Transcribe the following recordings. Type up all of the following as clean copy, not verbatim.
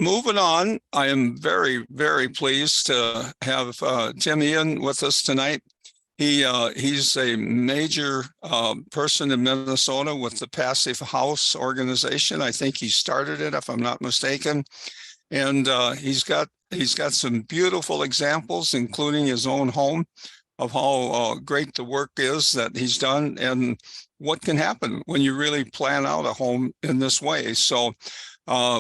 moving on, I am very, very pleased to have Tim Eian with us tonight. He's a major person in Minnesota with the Passive House organization. I think he started it, if I'm not mistaken. And he's got some beautiful examples, including his own home, of how great the work is that he's done and what can happen when you really plan out a home in this way. So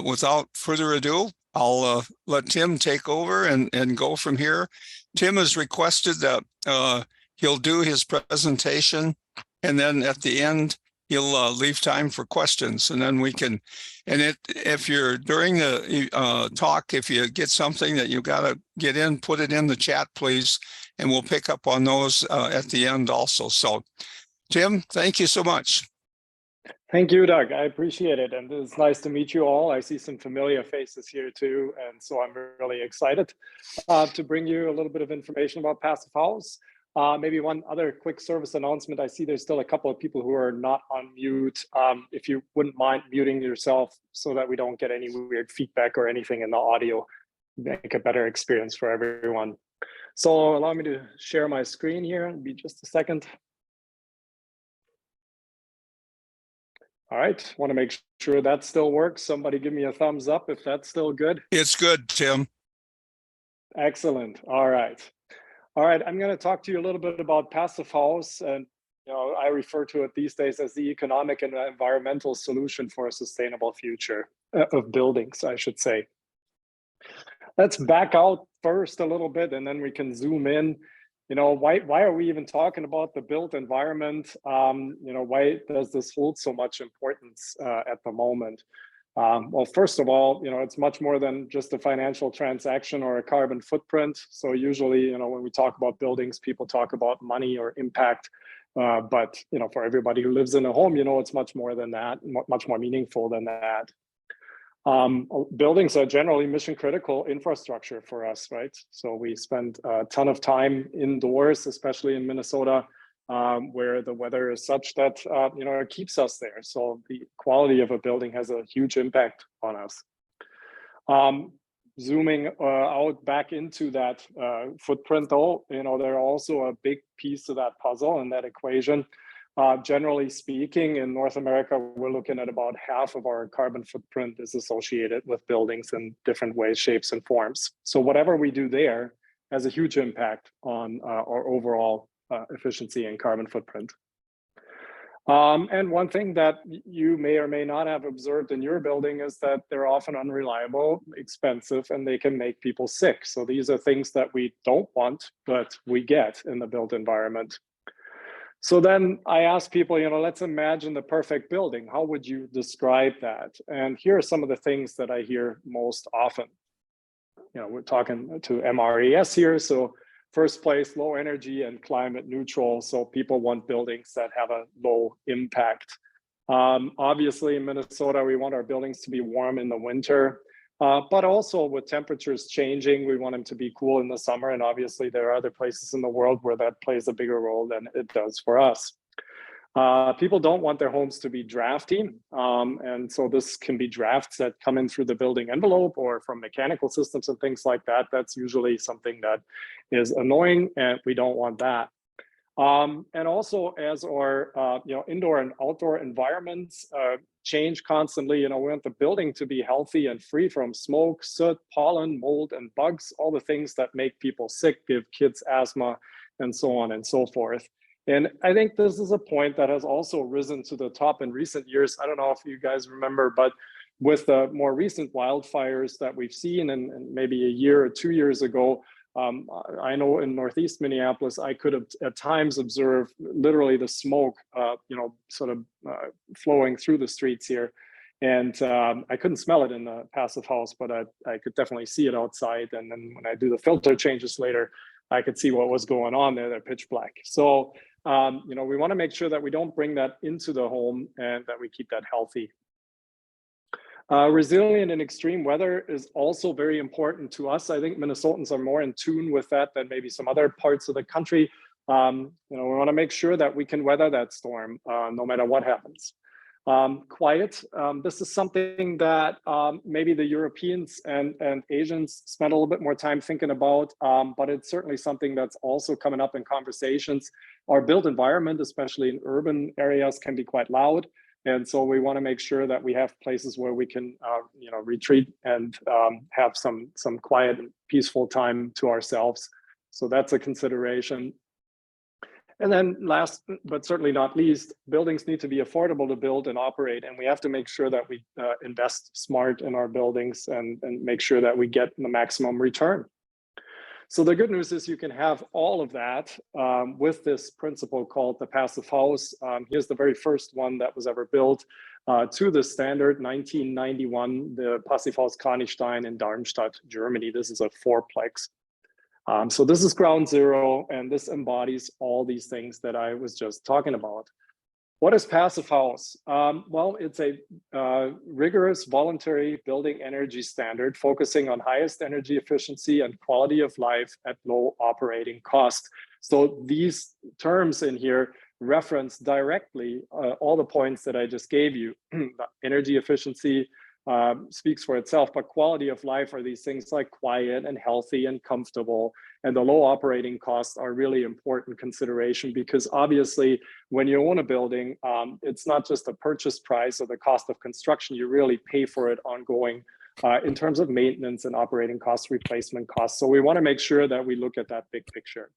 without further ado, I'll let Tim take over and go from here. Tim has requested that he'll do his presentation, and then at the end, he'll leave time for questions, and then we can, if you're during the talk, if you get something that you got to get in, put it in the chat, please, and we'll pick up on those at the end also. So, Tim, thank you so much. Thank you, Doug. I appreciate it. And it's nice to meet you all. I see some familiar faces here too. And so I'm really excited to bring you a little bit of information about Passive House. Maybe one other quick service announcement. I see there's still a couple of people who are not on mute. If you wouldn't mind muting yourself so that we don't get any weird feedback or anything in the audio, make a better experience for everyone. So allow me to share my screen here. It'll be just a second. All right, want to make sure that still works. Somebody give me a thumbs up if that's still good. It's good, Tim. Excellent. All right. All right, I'm going to talk to you a little bit about Passive House, and I refer to it these days as the economic and environmental solution for a sustainable future of buildings, I should say. Let's back out first a little bit, and then we can zoom in. Why are we even talking about the built environment? Why does this hold so much importance at the moment? Well, first of all, it's much more than just a financial transaction or a carbon footprint. So usually, when we talk about buildings, people talk about money or impact. But, for everybody who lives in a home, it's much more than that, much more meaningful than that. Buildings are generally mission critical infrastructure for us, right? So we spend a ton of time indoors, especially in Minnesota, where the weather is such that, it keeps us there. So the quality of a building has a huge impact on us. Zooming out back into that footprint though, they're also a big piece of that puzzle and that equation. Generally speaking, in North America, we're looking at about half of our carbon footprint is associated with buildings in different ways, shapes, and forms. So whatever we do there has a huge impact on our overall efficiency and carbon footprint. And one thing that you may or may not have observed in your building is that they're often unreliable, expensive, and they can make people sick. So these are things that we don't want, but we get in the built environment. So then I ask people, let's imagine the perfect building. How would you describe that? And here are some of the things that I hear most often. We're talking to MRES here. So first place, low energy and climate neutral. So people want buildings that have a low impact. Obviously in Minnesota, we want our buildings to be warm in the winter. But also with temperatures changing, we want them to be cool in the summer. And obviously there are other places in the world where that plays a bigger role than it does for us. People don't want their homes to be drafty. And so this can be drafts that come in through the building envelope or from mechanical systems and things like that. That's usually something that is annoying, and we don't want that. And also as our indoor and outdoor environments change constantly, we want the building to be healthy and free from smoke, soot, pollen, mold, and bugs, all the things that make people sick, give kids asthma, and so on and so forth. And I think this is a point that has also risen to the top in recent years. I don't know if you guys remember, but with the more recent wildfires that we've seen, and maybe a year or 2 years ago, I know in Northeast Minneapolis, I could have at times observed literally the smoke, flowing through the streets here. And I couldn't smell it in the Passive House, but I could definitely see it outside. And then when I do the filter changes later, I could see what was going on there. They're pitch black. So, we want to make sure that we don't bring that into the home and that we keep that healthy. Resilient in extreme weather is also very important to us. I think Minnesotans are more in tune with that than maybe some other parts of the country. We want to make sure that we can weather that storm no matter what happens. Quiet. This is something that maybe the Europeans and Asians spend a little bit more time thinking about, but it's certainly something that's also coming up in conversations. Our built environment, especially in urban areas, can be quite loud. And so we want to make sure that we have places where we can, retreat and have some quiet and peaceful time to ourselves. So that's a consideration. And then last, but certainly not least, buildings need to be affordable to build and operate. And we have to make sure that we invest smart in our buildings and make sure that we get the maximum return. So the good news is you can have all of that with this principle called the Passive House. Here's the very first one that was ever built to the standard, 1991, the Passive House Kranichstein in Darmstadt, Germany. This is a fourplex. So this is ground zero, and this embodies all these things that I was just talking about. What is Passive House? Well, it's a rigorous voluntary building energy standard focusing on highest energy efficiency and quality of life at low operating cost. So these terms in here reference directly all the points that I just gave you. Energy efficiency speaks for itself, but quality of life are these things like quiet and healthy and comfortable. And the low operating costs are really important consideration, because obviously when you own a building, it's not just a purchase price or the cost of construction, you really pay for it ongoing in terms of maintenance and operating costs, replacement costs. So we want to make sure that we look at that big picture.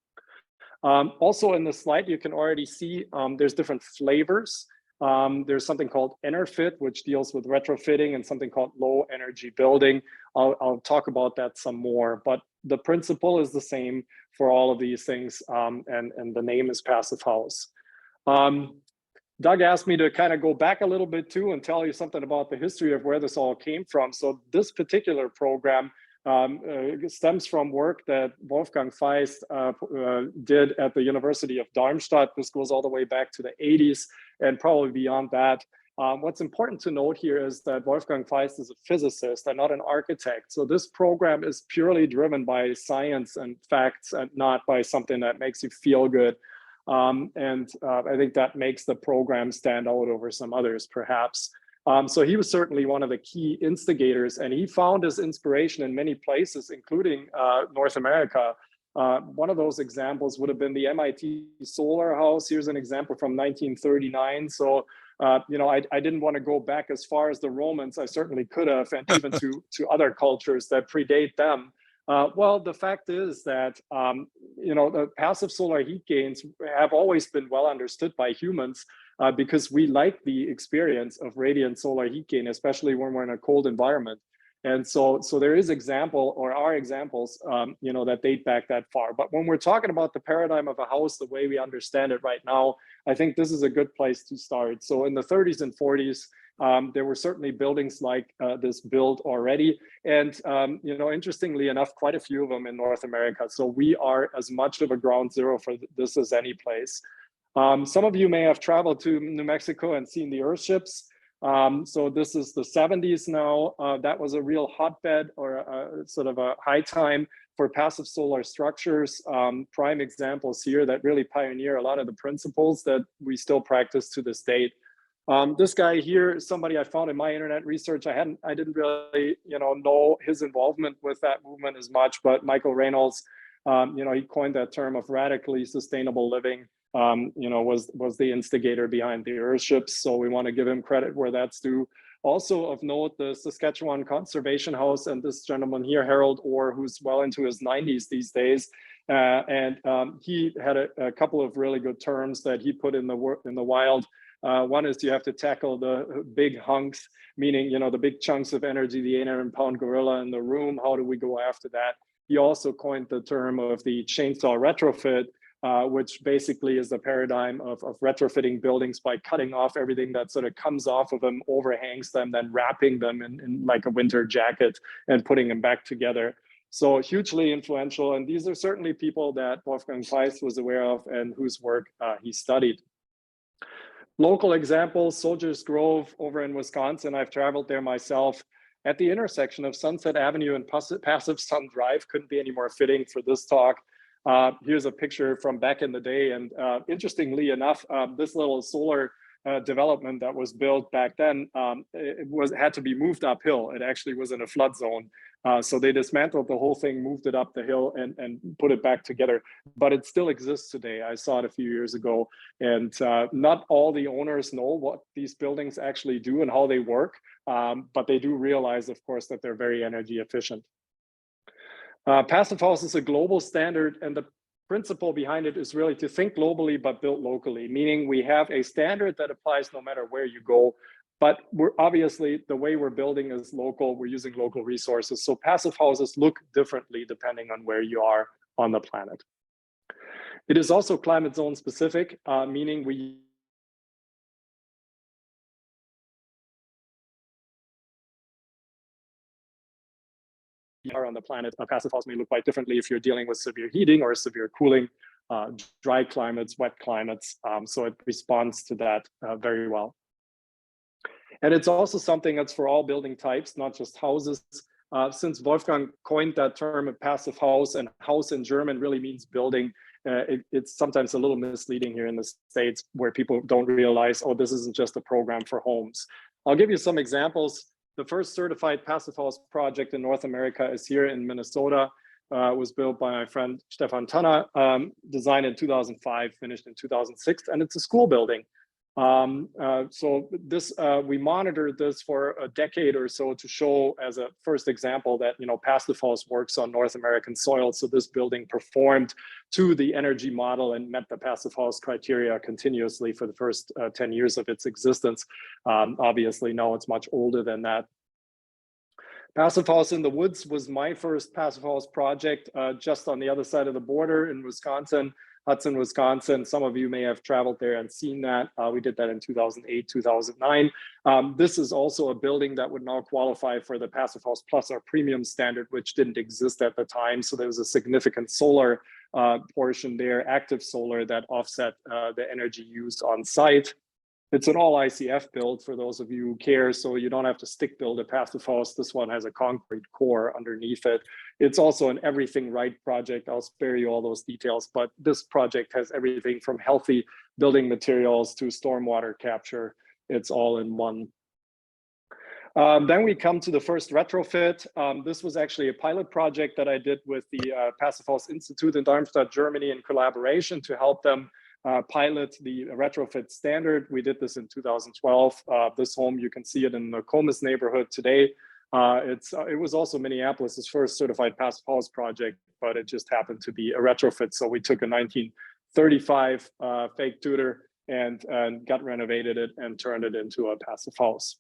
Also in the slide, you can already see there's different flavors. There's something called EnerFit, which deals with retrofitting, and something called low energy building. I'll talk about that some more, but the principle is the same for all of these things, and the name is Passive House. Doug asked me to kind of go back a little bit too and tell you something about the history of where this all came from. So this particular program stems from work that Wolfgang Feist did at the University of Darmstadt. This goes all the way back to the 80s and probably beyond that. What's important to note here is that Wolfgang Feist is a physicist and not an architect. So this program is purely driven by science and facts and not by something that makes you feel good. I think that makes the program stand out over some others, perhaps. So he was certainly one of the key instigators, and he found his inspiration in many places, including North America. One of those examples would have been the MIT solar house. Here's an example from 1939. So, I didn't want to go back as far as the Romans. I certainly could have, and even to other cultures that predate them. Well, the fact is that, the passive solar heat gains have always been well understood by humans because we like the experience of radiant solar heat gain, especially when we're in a cold environment. And so there is are examples, that date back that far. But when we're talking about the paradigm of a house, the way we understand it right now, I think this is a good place to start. So in the 30s and 40s, there were certainly buildings like this built already. And, interestingly enough, quite a few of them in North America. So we are as much of a ground zero for this as any place. Some of you may have traveled to New Mexico and seen the earthships. So this is the 70s now. That was a real hotbed or sort of a high time for passive solar structures. Prime examples here that really pioneer a lot of the principles that we still practice to this date. This guy here is somebody I found in my internet research. I didn't really, know his involvement with that movement as much, but Michael Reynolds, he coined that term of radically sustainable living. Was the instigator behind the earthships. So we want to give him credit where that's due. Also of note, the Saskatchewan Conservation House and this gentleman here, Harold Orr, who's well into his 90s these days. He had a couple of really good terms that he put in the wild. One is you have to tackle the big hunks, meaning, the big chunks of energy, the 800-pound gorilla in the room. How do we go after that? He also coined the term of the chainsaw retrofit, which basically is the paradigm of retrofitting buildings by cutting off everything that sort of comes off of them, overhangs them, then wrapping them in like a winter jacket and putting them back together. So hugely influential. And these are certainly people that Wolfgang Feist was aware of and whose work he studied. Local examples, Soldiers Grove over in Wisconsin. I've traveled there myself. At the intersection of Sunset Avenue and Passive Sun Drive, couldn't be any more fitting for this talk. Here's a picture from back in the day. And interestingly enough, this little solar development that was built back then, had to be moved uphill. It actually was in a flood zone. So they dismantled the whole thing, moved it up the hill and put it back together. But it still exists today. I saw it a few years ago. And not all the owners know what these buildings actually do and how they work. But they do realize, of course, that they're very energy efficient. Passive House is a global standard, and the principle behind it is really to think globally but build locally, meaning we have a standard that applies no matter where you go. But we're obviously, the way we're building is local. We're using local resources. So passive houses look differently depending on where you are on the planet. It is also climate zone specific, meaning we are on the planet. A passive house may look quite differently if you're dealing with severe heating or severe cooling, dry climates, wet climates. So it responds to that very well. And it's also something that's for all building types, not just houses. Since Wolfgang coined that term, a passive house, and house in German really means building, it's sometimes a little misleading here in the States where people don't realize, oh, this isn't just a program for homes. I'll give you some examples. The first certified passive house project in North America is here in Minnesota. Was built by my friend Stefan Tanner, designed in 2005, finished in 2006, and it's a school building. So this we monitored this for a decade or so to show as a first example that, you know, passive house works on North American soil. So this building performed to the energy model and met the passive house criteria continuously for the first 10 years of its existence. Obviously now it's much older than that. Passive House in the Woods was my first passive house project, just on the other side of the border in Wisconsin. Hudson, Wisconsin. Some of you may have traveled there and seen that. We did that in 2008, 2009. This is also a building that would now qualify for the Passive House Plus or Premium standard, which didn't exist at the time. So there was a significant solar portion there, active solar, that offset the energy used on site. It's an all ICF build for those of you who care, so you don't have to stick build a passive house. This one has a concrete core underneath it. It's also an everything right project. I'll spare you all those details, but this project has everything from healthy building materials to stormwater capture. It's all in one. Then we come to the first retrofit. This was actually a pilot project that I did with the Passive House Institute in Darmstadt, Germany, in collaboration to help them pilot the retrofit standard. We did this in 2012. This home, you can see it in the Comus neighborhood today. It was also Minneapolis's first certified passive house project, but it just happened to be a retrofit. So we took a 1935 fake Tudor and gut renovated it and turned it into a passive house.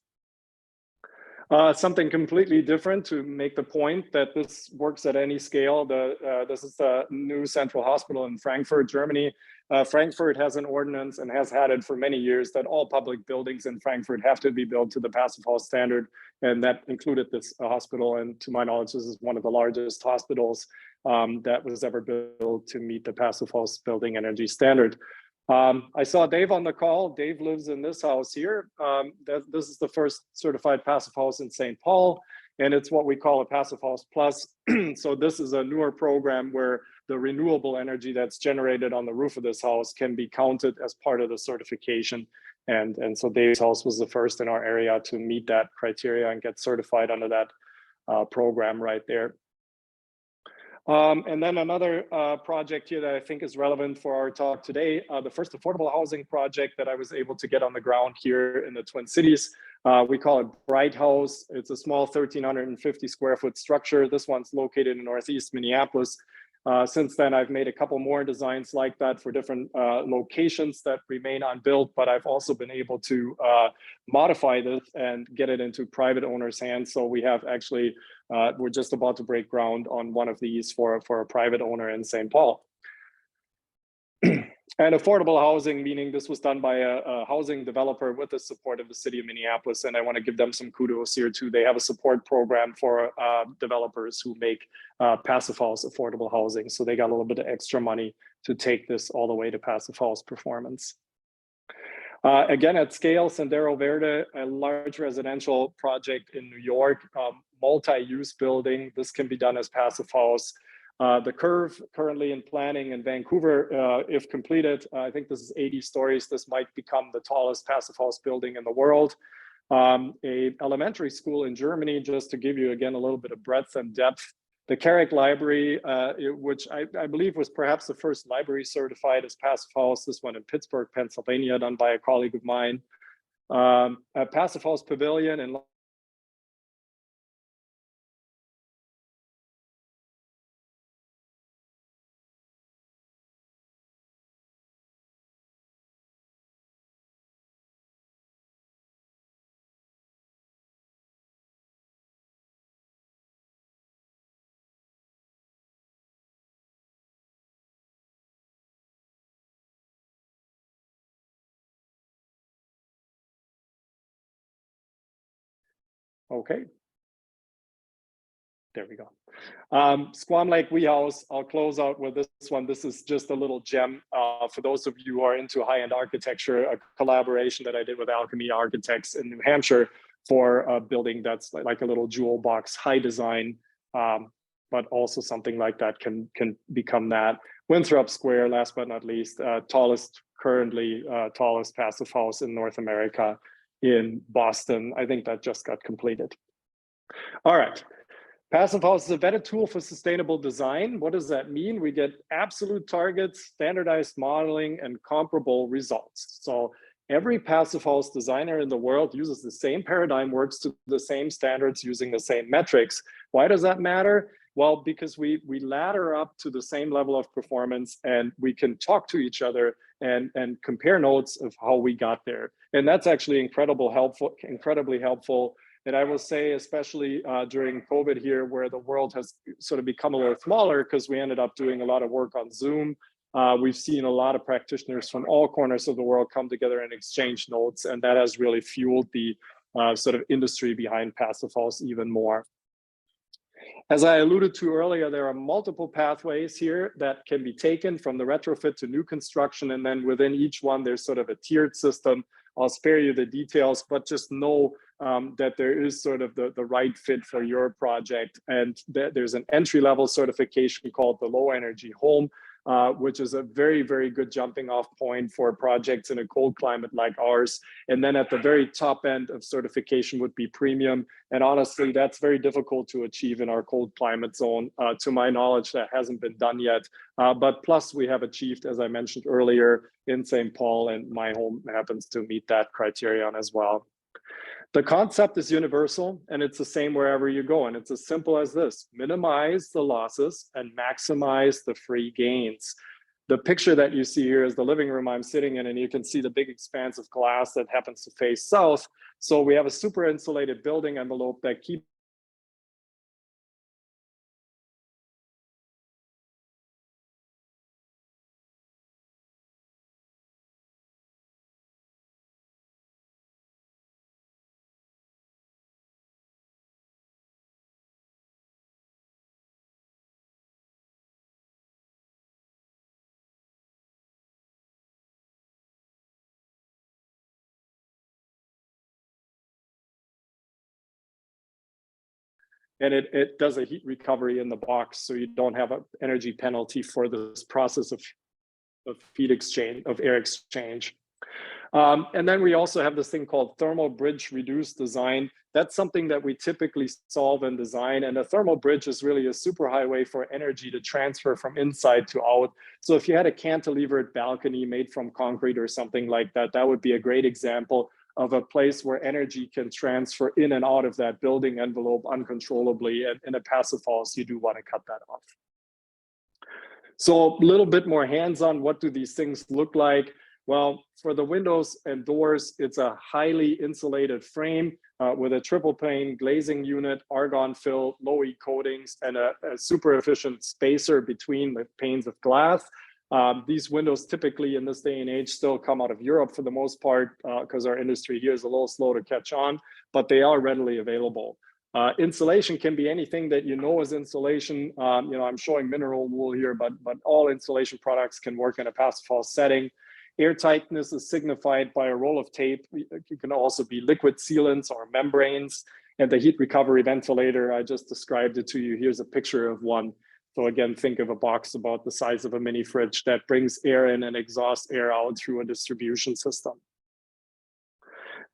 Something completely different to make the point that this works at any scale. This is the new central hospital in Frankfurt, Germany. Frankfurt has an ordinance and has had it for many years that all public buildings in Frankfurt have to be built to the passive house standard. And that included this hospital. And to my knowledge, this is one of the largest hospitals that was ever built to meet the passive house building energy standard. I saw Dave on the call. Dave lives in this house here. This is the first certified passive house in St. Paul, and it's what we call a Passive House Plus. So this is a newer program where the renewable energy that's generated on the roof of this house can be counted as part of the certification. And so Dave's house was the first in our area to meet that criteria and get certified under that program right there. And then another project here that I think is relevant for our talk today, the first affordable housing project that I was able to get on the ground here in the Twin Cities. We call it Bright House. It's a small 1,350 square foot structure. This one's located in Northeast Minneapolis. Since then, I've made a couple more designs like that for different locations that remain unbuilt, but I've also been able to modify this and get it into private owners' hands. So we have actually, we're just about to break ground on one of these for a private owner in St. Paul. And affordable housing, meaning this was done by a housing developer with the support of the city of Minneapolis. And I want to give them some kudos here too. They have a support program for developers who make passive house affordable housing. So they got a little bit of extra money to take this all the way to passive house performance. Again, at scale, Sendero Verde, a large residential project in New York, multi-use building. This can be done as passive house. The curve currently in planning in Vancouver, if completed, I think this is 80 stories. This might become the tallest passive house building in the world. A elementary school in Germany, just to give you again a little bit of breadth and depth. The Carrick Library, which I believe was perhaps the first library certified as passive house, this one in Pittsburgh, Pennsylvania, done by a colleague of mine. A passive house pavilion in okay. There we go. Squam Lake House, I'll close out with this one. This is just a little gem for those of you who are into high-end architecture, a collaboration that I did with Alchemy Architects in New Hampshire for a building that's like a little jewel box, high design, but also something like that can become that. Winthrop Square, last but not least, currently tallest passive house in North America in Boston. I think that just got completed. All right. Passive House is a better tool for sustainable design. What does that mean? We get absolute targets, standardized modeling, and comparable results. So every passive house designer in the world uses the same paradigm, works to the same standards, using the same metrics. Why does that matter? Well, because we ladder up to the same level of performance, and we can talk to each other and compare notes of how we got there. And that's actually incredibly helpful. And I will say, especially during COVID here, where the world has sort of become a little smaller because we ended up doing a lot of work on Zoom. We've seen a lot of practitioners from all corners of the world come together and exchange notes, and that has really fueled the sort of industry behind Passive House even more. As I alluded to earlier, there are multiple pathways here that can be taken from the retrofit to new construction, and then within each one, there's sort of a tiered system. I'll spare you the details, but just know that there is sort of the right fit for your project. And there's an entry-level certification called the Low Energy Home, which is a very, very good jumping off point for projects in a cold climate like ours. And then at the very top end of certification would be premium. And honestly, that's very difficult to achieve in our cold climate zone. To my knowledge, that hasn't been done yet. But plus we have achieved, as I mentioned earlier, in St. Paul, and my home happens to meet that criterion as well. The concept is universal, and it's the same wherever you go. And it's as simple as this: minimize the losses and maximize the free gains. The picture that you see here is the living room I'm sitting in, and you can see the big expanse of glass that happens to face south. So we have a super insulated building envelope that keeps and it does a heat recovery in the box, so you don't have an energy penalty for this process of heat exchange, of air exchange. And then we also have this thing called thermal bridge reduced design. That's something that we typically solve in design. And a thermal bridge is really a superhighway for energy to transfer from inside to out. So if you had a cantilevered balcony made from concrete or something like that, that would be a great example of a place where energy can transfer in and out of that building envelope uncontrollably. And in a passive house, you do want to cut that off. So a little bit more hands-on, what do these things look like? Well, for the windows and doors, it's a highly insulated frame with a triple pane glazing unit, argon fill, Loe-E coatings, and a super efficient spacer between the panes of glass. These windows typically in this day and age still come out of Europe for the most part, because our industry here is a little slow to catch on, but they are readily available. Insulation can be anything that you know is insulation. I'm showing mineral wool here, but all insulation products can work in a passive house setting. Airtightness is signified by a roll of tape. It can also be liquid sealants or membranes. And the heat recovery ventilator, I just described it to you. Here's a picture of one. So again, think of a box about the size of a mini fridge that brings air in and exhausts air out through a distribution system.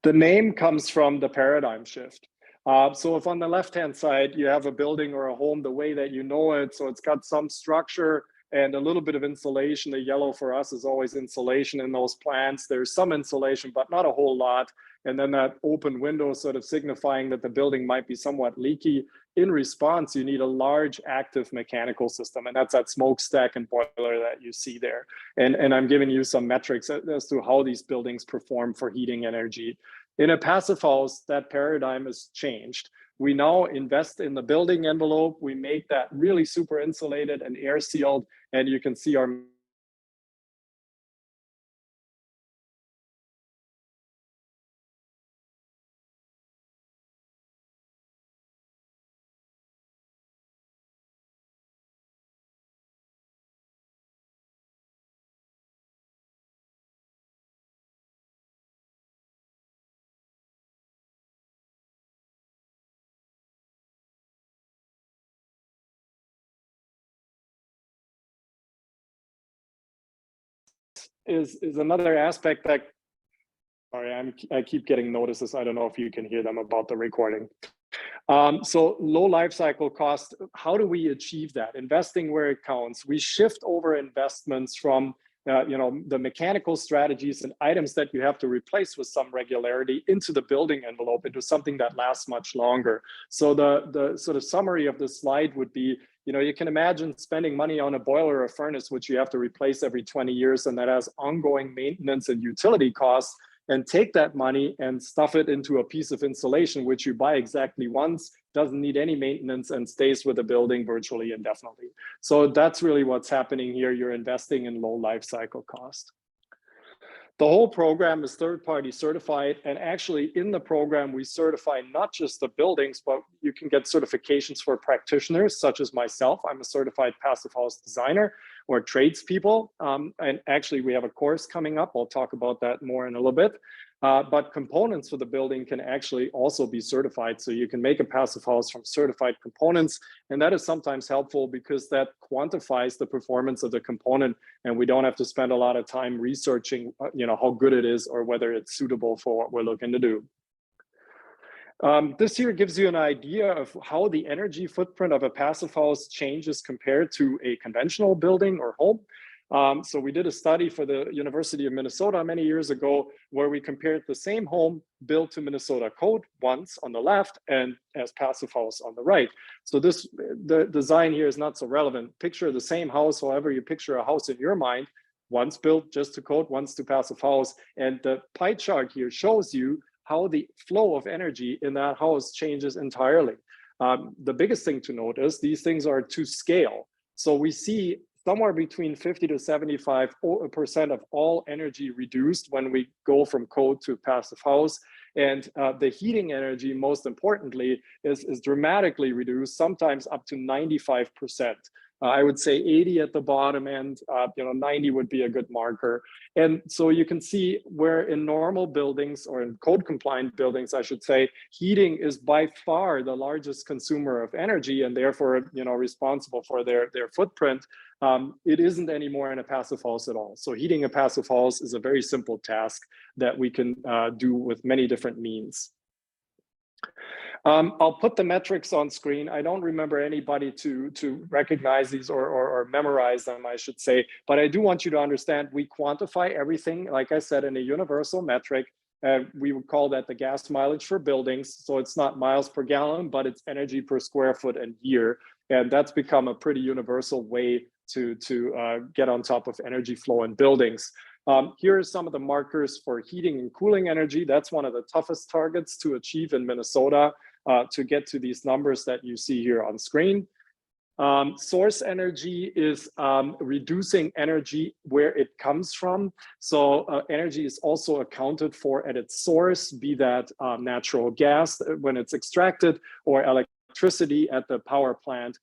The name comes from the paradigm shift. So if on the left-hand side, you have a building or a home the way that you know it, so it's got some structure and a little bit of insulation. The yellow for us is always insulation in those plants. There's some insulation, but not a whole lot. And then that open window sort of signifying that the building might be somewhat leaky. In response, you need a large active mechanical system, and that's that smokestack and boiler that you see there. And I'm giving you some metrics as to how these buildings perform for heating energy. In a passive house, that paradigm has changed. We now invest in the building envelope. We make that really super insulated and air sealed, and you can see our is another aspect that, sorry, I keep getting notices. I don't know if you can hear them about the recording. So low life cycle cost, how do we achieve that? Investing where it counts. We shift over investments from the mechanical strategies and items that you have to replace with some regularity into the building envelope, into something that lasts much longer. So the sort of summary of this slide would be, you can imagine spending money on a boiler or a furnace, which you have to replace every 20 years, and that has ongoing maintenance and utility costs, and take that money and stuff it into a piece of insulation, which you buy exactly once, doesn't need any maintenance, and stays with the building virtually indefinitely. So that's really what's happening here. You're investing in low life cycle cost. The whole program is third-party certified, and actually in the program, we certify not just the buildings, but you can get certifications for practitioners, such as myself. I'm a certified passive house designer, or tradespeople. And actually, we have a course coming up. I'll talk about that more in a little bit. But components for the building can actually also be certified. So you can make a passive house from certified components. And that is sometimes helpful because that quantifies the performance of the component, and we don't have to spend a lot of time researching how good it is or whether it's suitable for what we're looking to do. This here gives you an idea of how the energy footprint of a passive house changes compared to a conventional building or home. So we did a study for the University of Minnesota many years ago where we compared the same home built to Minnesota code once on the left and as passive house on the right. So the design here is not so relevant. Picture the same house, however you picture a house in your mind, once built just to code, once to passive house. And the pie chart here shows you how the flow of energy in that house changes entirely. The biggest thing to note is these things are to scale. So we see somewhere between 50 to 75% of all energy reduced when we go from code to passive house. And the heating energy, most importantly, is dramatically reduced, sometimes up to 95%. I would say 80 at the bottom end, 90 would be a good marker. And so you can see where in normal buildings, or in code compliant buildings, I should say, heating is by far the largest consumer of energy and therefore, responsible for their footprint. It isn't anymore in a passive house at all. So heating a passive house is a very simple task that we can do with many different means. I'll put the metrics on screen. I don't remember anybody to recognize these or memorize them, I should say, but I do want you to understand we quantify everything, like I said, in a universal metric. We would call that the gas mileage for buildings. So it's not miles per gallon, but it's energy per square foot and year. And that's become a pretty universal way to get on top of energy flow in buildings. Here are some of the markers for heating and cooling energy. That's one of the toughest targets to achieve in Minnesota, to get to these numbers that you see here on screen. Source energy is reducing energy where it comes from. So energy is also accounted for at its source, be that natural gas when it's extracted or electricity at the power plant.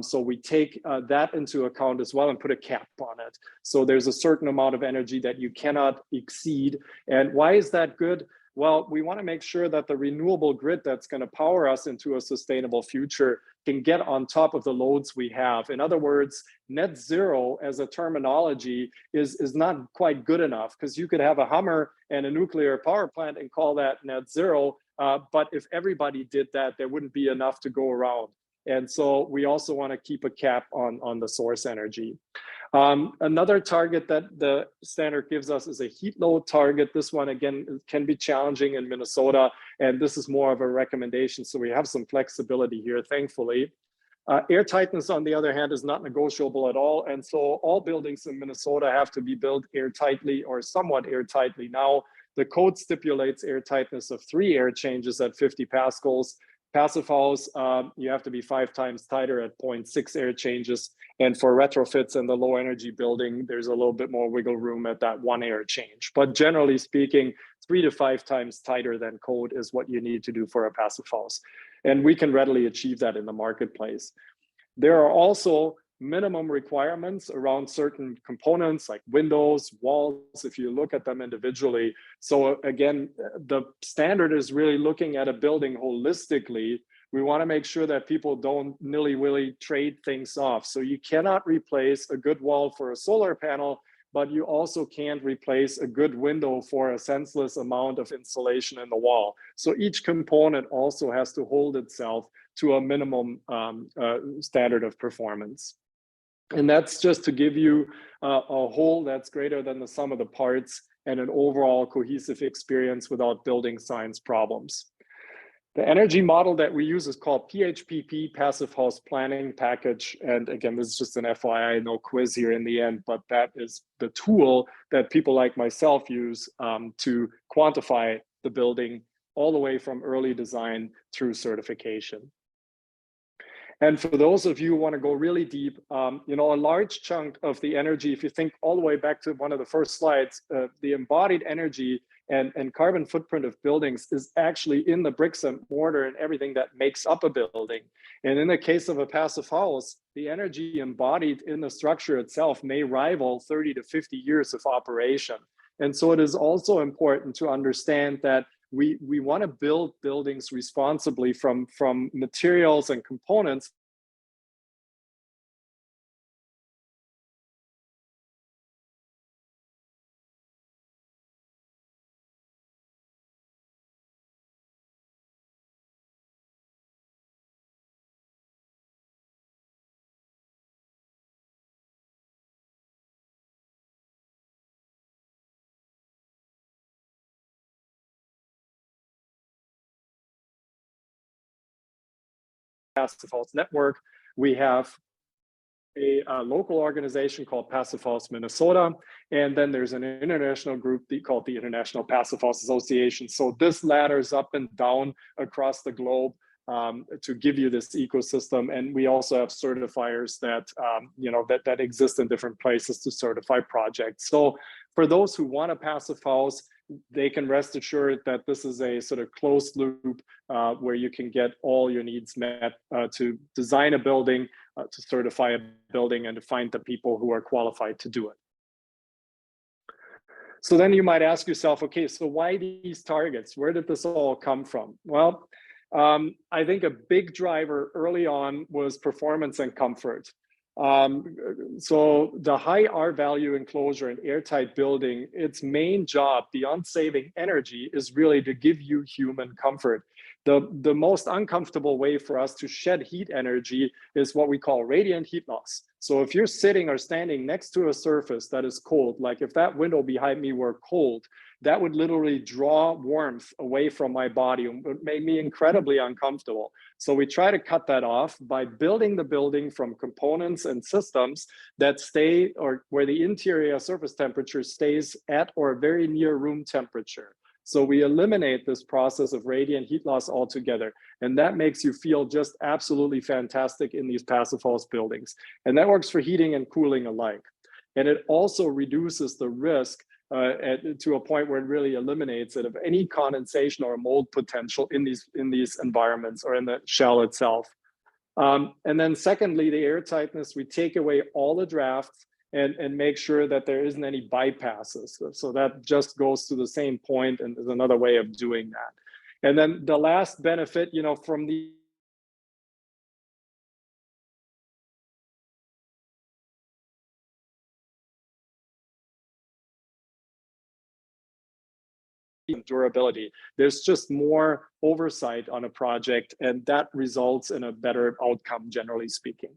So we take that into account as well and put a cap on it. So there's a certain amount of energy that you cannot exceed. And why is that good? Well, we want to make sure that the renewable grid that's going to power us into a sustainable future can get on top of the loads we have. In other words, net zero as a terminology is not quite good enough, because you could have a Hummer and a nuclear power plant and call that net zero. But if everybody did that, there wouldn't be enough to go around. And so we also want to keep a cap on the source energy. Another target that the standard gives us is a heat load target. This one, again, can be challenging in Minnesota, and this is more of a recommendation. So we have some flexibility here, thankfully. Air tightness, on the other hand, is not negotiable at all. And so all buildings in Minnesota have to be built airtightly or somewhat airtightly. Now, the code stipulates air tightness of 3 air changes at 50 pascals. Passive house, you have to be 5 times tighter at 0.6 air changes. And for retrofits in the low energy building, there's a little bit more wiggle room at that 1 air change. But generally speaking, 3 to 5 times tighter than code is what you need to do for a passive house. And we can readily achieve that in the marketplace. There are also minimum requirements around certain components like windows, walls, if you look at them individually. So again, the standard is really looking at a building holistically. We want to make sure that people don't nilly-willy trade things off. So you cannot replace a good wall for a solar panel, but you also can't replace a good window for a senseless amount of insulation in the wall. So each component also has to hold itself to a minimum standard of performance. And that's just to give you a whole that's greater than the sum of the parts and an overall cohesive experience without building science problems. The energy model that we use is called PHPP, Passive House Planning Package. And again, this is just an FYI, no quiz here in the end, but that is the tool that people like myself use to quantify the building all the way from early design through certification. And for those of you who want to go really deep, you know, a large chunk of the energy, if you think all the way back to one of the first slides, the embodied energy and carbon footprint of buildings is actually in the bricks and mortar and everything that makes up a building. And in the case of a passive house, the energy embodied in the structure itself may rival 30 to 50 years of operation. And so it is also important to understand that we want to build buildings responsibly from materials and components Passive House network. We have a local organization called Passive House Minnesota, and then there's an international group called the International Passive House Association. So this ladders up and down across the globe to give you this ecosystem. And we also have certifiers that you know that exist in different places to certify projects. So for those who want a passive house, they can rest assured that this is a sort of closed loop where you can get all your needs met to design a building, to certify a building, and to find the people who are qualified to do it. So then you might ask yourself, okay, so why these targets? Where did this all come from? Well, I think a big driver early on was performance and comfort. So the high R value enclosure and airtight building, its main job beyond saving energy is really to give you human comfort. The most uncomfortable way for us to shed heat energy is what we call radiant heat loss. So if you're sitting or standing next to a surface that is cold, like if that window behind me were cold, that would literally draw warmth away from my body and would make me incredibly uncomfortable. So we try to cut that off by building the building from components and systems that stay, or where the interior surface temperature stays at or very near room temperature. So we eliminate this process of radiant heat loss altogether. And that makes you feel just absolutely fantastic in these passive house buildings. And that works for heating and cooling alike. And it also reduces the risk to a point where it really eliminates it of any condensation or mold potential in these environments or in the shell itself. And then secondly, the air tightness, we take away all the drafts and make sure that there isn't any bypasses. So that just goes to the same point and is another way of doing that. And then the last benefit, from the durability. There's just more oversight on a project, and that results in a better outcome, generally speaking.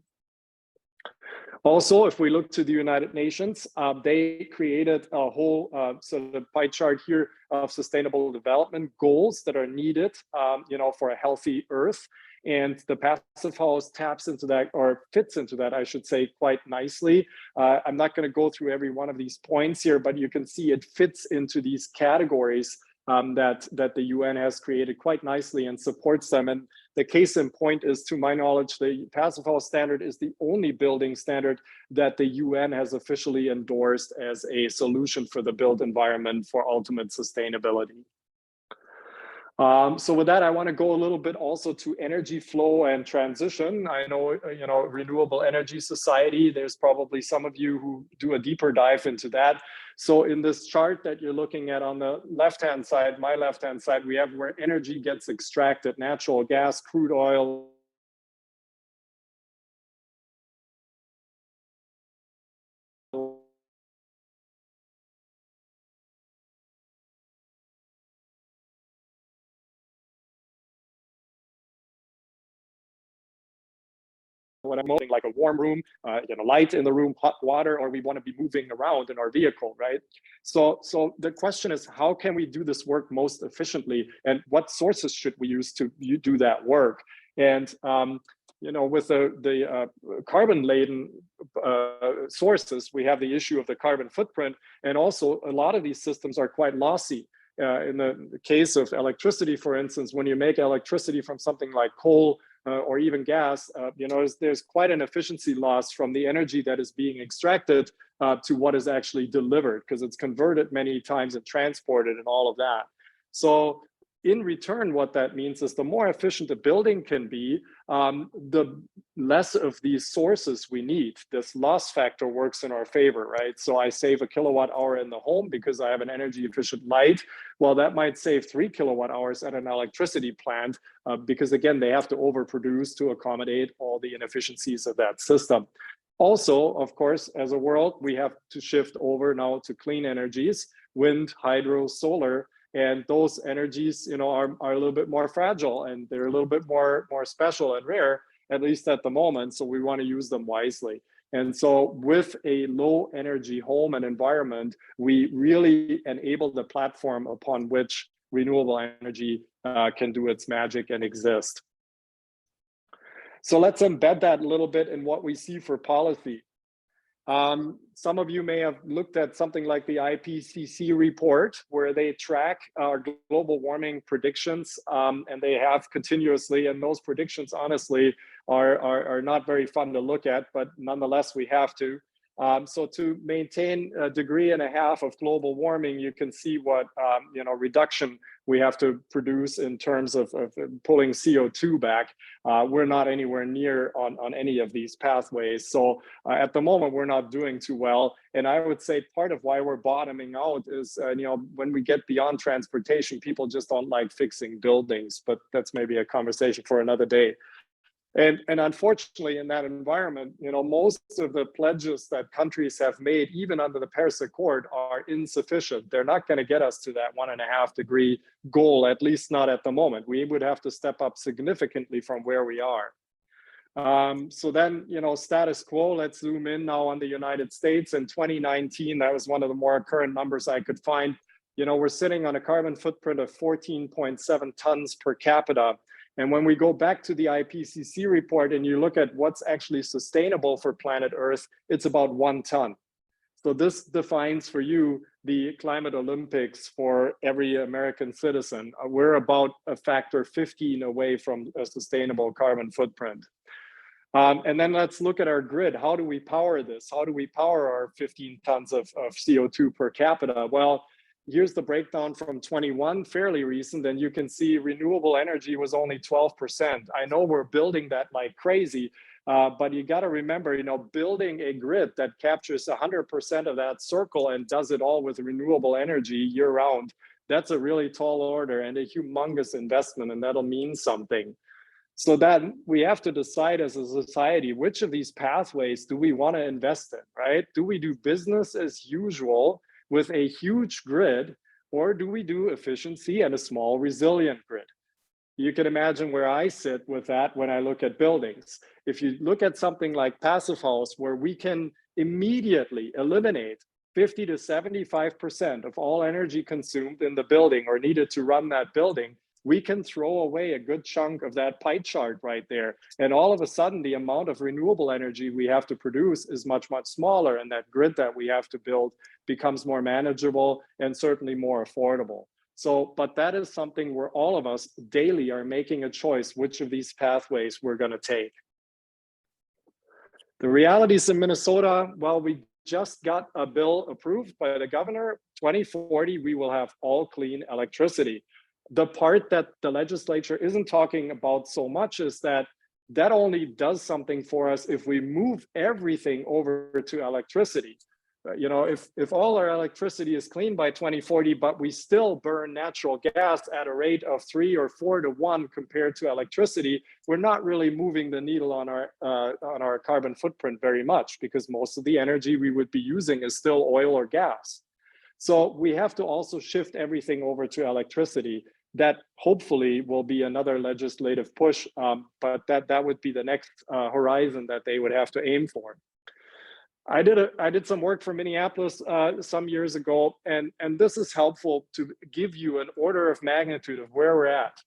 Also, if we look to the United Nations, they created a whole sort of pie chart here of sustainable development goals that are needed, for a healthy Earth. And the Passive House taps into that, or fits into that, I should say, quite nicely. I'm not going to go through every one of these points here, but you can see it fits into these categories that the UN has created quite nicely and supports them. And the case in point is, to my knowledge, the Passive House standard is the only building standard that the UN has officially endorsed as a solution for the built environment for ultimate sustainability. So with that, I want to go a little bit also to energy flow and transition. I know, Renewable Energy Society, there's probably some of you who do a deeper dive into that. So in this chart that you're looking at on the left-hand side, my left-hand side, we have where energy gets extracted: natural gas, crude oil, what I'm moving, like a warm room, light in the room, hot water, or we want to be moving around in our vehicle, right? So the question is, how can we do this work most efficiently, and what sources should we use to do that work? And with the carbon-laden sources, we have the issue of the carbon footprint, and also a lot of these systems are quite lossy. In the case of electricity, for instance, when you make electricity from something like coal, or even gas, there's quite an efficiency loss from the energy that is being extracted to what is actually delivered, because it's converted many times and transported and all of that. So in return, what that means is the more efficient the building can be, the less of these sources we need. This loss factor works in our favor, right? So I save a kilowatt hour in the home because I have an energy efficient light. Well, that might save 3 kilowatt hours at an electricity plant because, again, they have to overproduce to accommodate all the inefficiencies of that system. Also, of course, as a world, we have to shift over now to clean energies: wind, hydro, solar. And those energies, are a little bit more fragile, and they're a little bit more special and rare, at least at the moment. So we want to use them wisely. And so with a low energy home and environment, we really enable the platform upon which renewable energy can do its magic and exist. So let's embed that a little bit in what we see for policy. Some of you may have looked at something like the IPCC report, where they track our global warming predictions, and they have continuously, and those predictions honestly are not very fun to look at, but nonetheless we have to. So to maintain 1.5 degrees of global warming, you can see what reduction we have to produce in terms of pulling CO2 back. We're not anywhere near on any of these pathways. So at the moment, we're not doing too well. And I would say part of why we're bottoming out is, when we get beyond transportation, people just don't like fixing buildings, but that's maybe a conversation for another day. And unfortunately, in that environment, most of the pledges that countries have made, even under the Paris Accord, are insufficient. They're not going to get us to that 1.5 degree goal, at least not at the moment. We would have to step up significantly from where we are. So then, status quo, let's zoom in now on the United States. In 2019, that was one of the more current numbers I could find. We're sitting on a carbon footprint of 14.7 tons per capita. And when we go back to the IPCC report and you look at what's actually sustainable for planet Earth, it's about 1 ton. So this defines for you the climate Olympics for every American citizen. We're about a factor 15 away from a sustainable carbon footprint. And then let's look at our grid. How do we power this? How do we power our 15 tons of CO2 per capita? Well, here's the breakdown from 21, fairly recent, and you can see renewable energy was only 12%. I know we're building that like crazy, But you got to remember, building a grid that captures 100% of that circle and does it all with renewable energy year round, that's a really tall order and a humongous investment, and that'll mean something. So that we have to decide as a society, which of these pathways do we want to invest in, right? Do we do business as usual with a huge grid, or do we do efficiency and a small resilient grid? You can imagine where I sit with that when I look at buildings. If you look at something like Passive House, where we can immediately eliminate 50 to 75% of all energy consumed in the building or needed to run that building, we can throw away a good chunk of that pie chart right there. And all of a sudden, the amount of renewable energy we have to produce is much, much smaller. And that grid that we have to build becomes more manageable and certainly more affordable. So, but that is something where all of us daily are making a choice, which of these pathways we're going to take. The realities in Minnesota, well, we just got a bill approved by the governor. 2040, we will have all clean electricity. The part that the legislature isn't talking about so much is that that only does something for us if we move everything over to electricity. If all our electricity is clean by 2040, but we still burn natural gas at a rate of 3 or 4 to 1 compared to electricity, we're not really moving the needle on our carbon footprint very much, because most of the energy we would be using is still oil or gas. So we have to also shift everything over to electricity. That hopefully will be another legislative push, but that would be the next horizon that they would have to aim for. I did some work for Minneapolis some years ago, and this is helpful to give you an order of magnitude of where we're at.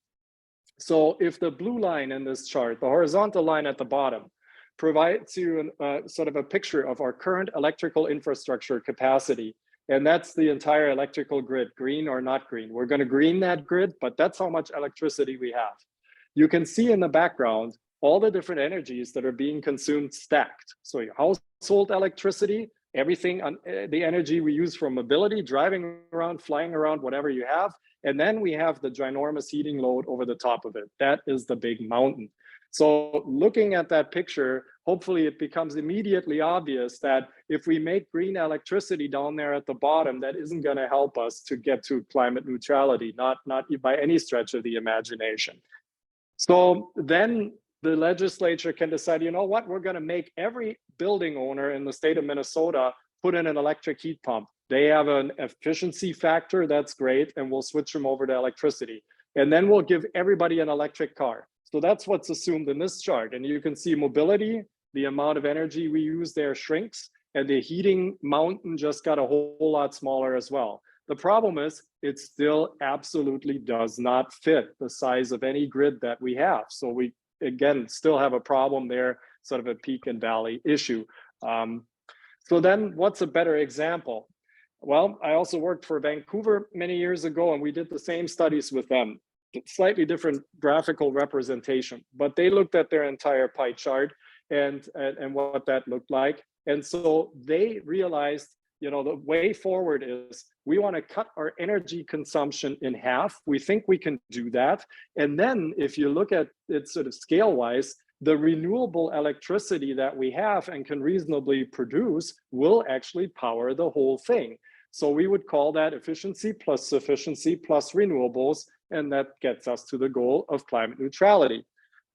So if the blue line in this chart, the horizontal line at the bottom, provides you sort of a picture of our current electrical infrastructure capacity, and that's the entire electrical grid, green or not green. We're going to green that grid, but that's how much electricity we have. You can see in the background all the different energies that are being consumed stacked. So your household electricity, everything, the energy we use for mobility, driving around, flying around, whatever you have. And then we have the ginormous heating load over the top of it. That is the big mountain. So looking at that picture, hopefully it becomes immediately obvious that if we make green electricity down there at the bottom, that isn't going to help us to get to climate neutrality, not by any stretch of the imagination. So then the legislature can decide, you know what, we're going to make every building owner in the state of Minnesota put in an electric heat pump. They have an efficiency factor, that's great, and we'll switch them over to electricity. And then we'll give everybody an electric car. So that's what's assumed in this chart. And you can see mobility, the amount of energy we use there shrinks, and the heating mountain just got a whole lot smaller as well. The problem is it still absolutely does not fit the size of any grid that we have. So we, again, still have a problem there, sort of a peak and valley issue. So then what's a better example? Well, I also worked for Vancouver many years ago, and we did the same studies with them. Slightly different graphical representation, but they looked at their entire pie chart and what that looked like. And so they realized, you know, the way forward is we want to cut our energy consumption in half. We think we can do that. And then if you look at it sort of scale wise, the renewable electricity that we have and can reasonably produce will actually power the whole thing. So we would call that efficiency plus sufficiency plus renewables, and that gets us to the goal of climate neutrality.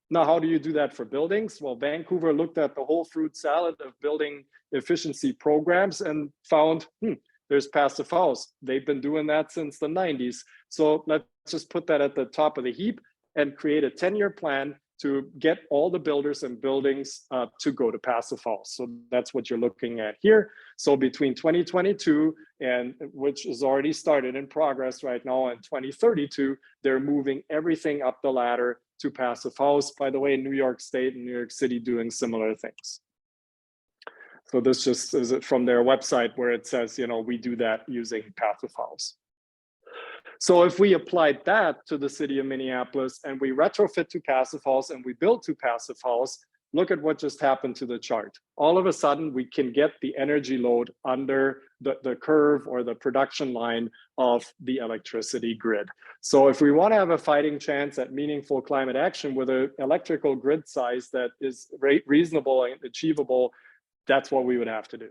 Now, how do you do that for buildings? Well, Vancouver looked at the whole fruit salad of building efficiency programs and found, there's Passive House. They've been doing that since the 90s. So let's just put that at the top of the heap and create a 10-year plan to get all the builders and buildings to go to Passive House. So that's what you're looking at here. So between 2022, and which is already started in progress right now, and 2032, they're moving everything up the ladder to Passive House. By the way, New York State and New York City doing similar things. So this just is from their website where it says, you know, we do that using Passive House. So if we applied that to the city of Minneapolis and we retrofit to Passive House and we build to Passive House, look at what just happened to the chart. All of a sudden, we can get the energy load under the curve or the production line of the electricity grid. So if we want to have a fighting chance at meaningful climate action with an electrical grid size that is reasonable and achievable, that's what we would have to do.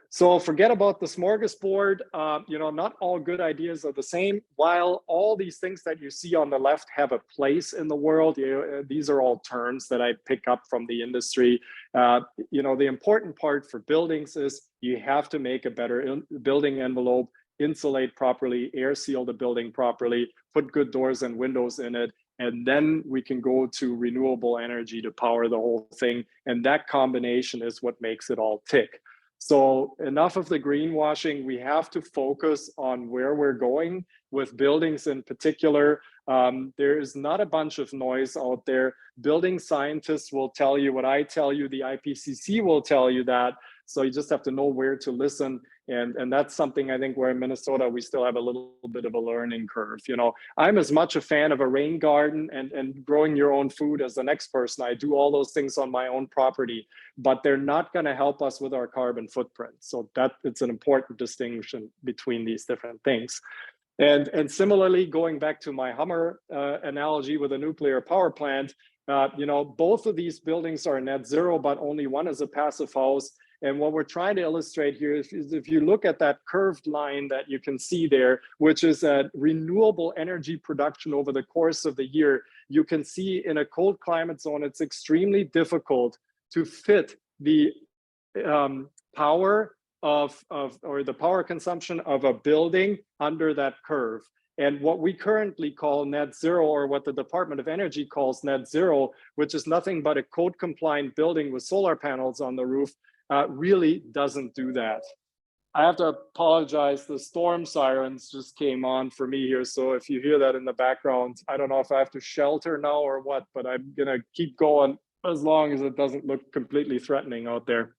So forget about the smorgasbord. Not all good ideas are the same. While all these things that you see on the left have a place in the world, these are all terms that I pick up from the industry. The important part for buildings is you have to make a better building envelope, insulate properly, air seal the building properly, put good doors and windows in it, and then we can go to renewable energy to power the whole thing. And that combination is what makes it all tick. So enough of the greenwashing. We have to focus on where we're going with buildings in particular. There is not a bunch of noise out there. Building scientists will tell you what I tell you. The IPCC will tell you that. So you just have to know where to listen. And that's something I think where in Minnesota, we still have a little bit of a learning curve. I'm as much a fan of a rain garden and growing your own food as the next person. I do all those things on my own property, but they're not going to help us with our carbon footprint. So it's an important distinction between these different things. And similarly, going back to my Hummer analogy with a nuclear power plant, both of these buildings are net zero, but only one is a passive house. And what we're trying to illustrate here is if you look at that curved line that you can see there, which is a renewable energy production over the course of the year, you can see in a cold climate zone, it's extremely difficult to fit the power or the power consumption of a building under that curve. And what we currently call net zero, or what the Department of Energy calls net zero, which is nothing but a code compliant building with solar panels on the roof, really doesn't do that. I have to apologize. The storm sirens just came on for me here. So if you hear that in the background, I don't know if I have to shelter now or what, but I'm gonna keep going as long as it doesn't look completely threatening out there.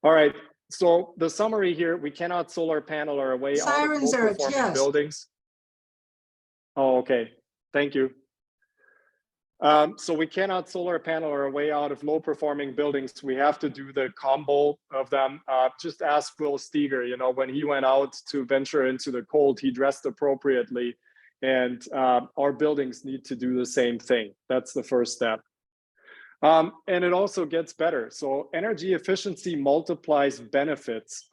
All right, so the summary here, we cannot solar panel our way out of low-performing buildings. Oh, okay, thank you. So we cannot solar panel our way out of low-performing buildings. We have to do the combo of them. Just ask Will Steger, when he went out to venture into the cold, he dressed appropriately. And our buildings need to do the same thing. That's the first step. And it also gets better. So energy efficiency multiplies benefits.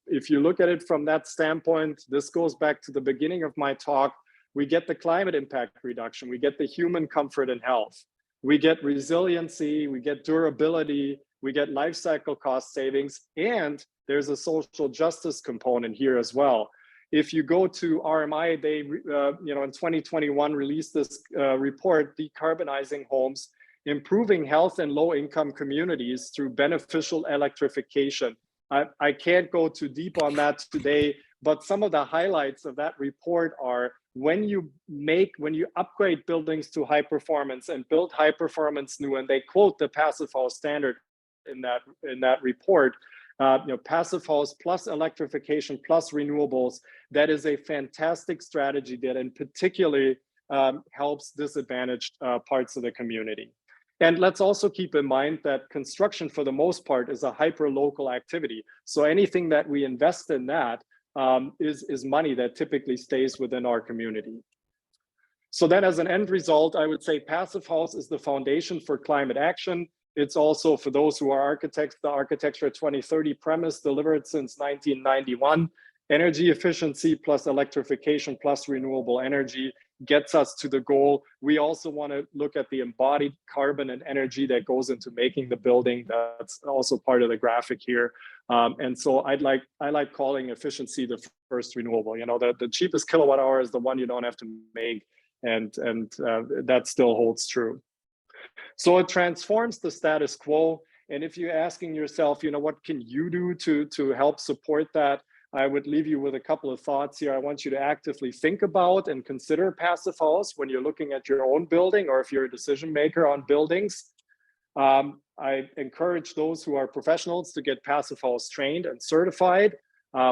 If you look at it from that standpoint, this goes back to the beginning of my talk. We get the climate impact reduction. We get the human comfort and health. We get resiliency, we get durability, we get life cycle cost savings, and there's a social justice component here as well. If you go to RMI, they in 2021 released this report, Decarbonizing Homes, Improving Health in Low-Income Communities Through Beneficial Electrification. I can't go too deep on that today, but some of the highlights of that report are when you upgrade buildings to high performance and build high performance new, and they quote the Passive House standard in that report, Passive House plus electrification plus renewables, that is a fantastic strategy that in particular helps disadvantaged parts of the community. And let's also keep in mind that construction for the most part is a hyper-local activity. So anything that we invest in that is money that typically stays within our community. So then as an end result, I would say Passive House is the foundation for climate action. It's also, for those who are architects, the Architecture 2030 premise delivered since 1991. Energy efficiency plus electrification plus renewable energy gets us to the goal. We also want to look at the embodied carbon and energy that goes into making the building. That's also part of the graphic here. And so I like calling efficiency the first renewable. The cheapest kilowatt hour is the one you don't have to make, and that still holds true. So it transforms the status quo. And if you're asking yourself, what can you do to help support that? I would leave you with a couple of thoughts here. I want you to actively think about and consider Passive House when you're looking at your own building, or if you're a decision maker on buildings. I encourage those who are professionals to get Passive House trained and certified.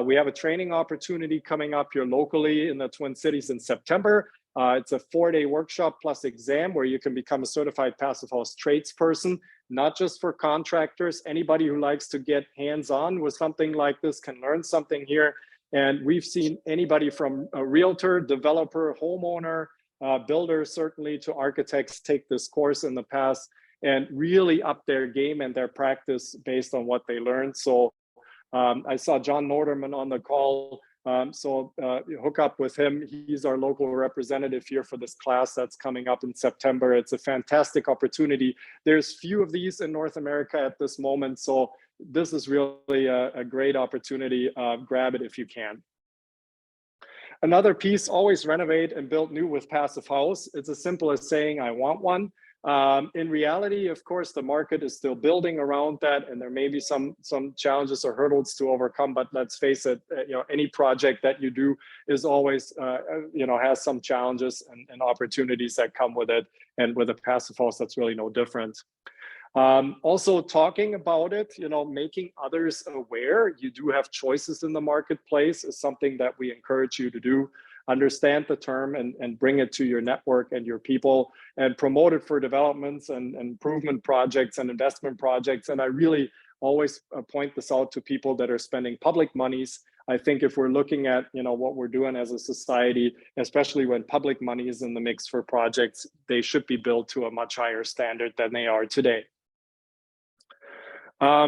We have a training opportunity coming up here locally in the Twin Cities in September. It's a 4-day workshop plus exam where you can become a certified Passive House tradesperson, not just for contractors. Anybody who likes to get hands-on with something like this can learn something here. And we've seen anybody from a realtor, developer, homeowner, builder, certainly, to architects take this course in the past and really up their game and their practice based on what they learned. So I saw John Norderman on the call. Hook up with him. He's our local representative here for this class that's coming up in September. It's a fantastic opportunity. There's few of these in North America at this moment. So this is really a great opportunity. Grab it if you can. Another piece, always renovate and build new with Passive House. It's as simple as saying, I want one. In reality, of course, the market is still building around that, and there may be some challenges or hurdles to overcome. But let's face it, any project that you do is always, has some challenges and opportunities that come with it. And with a Passive House, that's really no different. Also talking about it, making others aware you do have choices in the marketplace is something that we encourage you to do. Understand the term and bring it to your network and your people and promote it for developments and improvement projects and investment projects. And I really always point this out to people that are spending public monies. I think if we're looking at what we're doing as a society, especially when public money is in the mix for projects, they should be built to a much higher standard than they are today.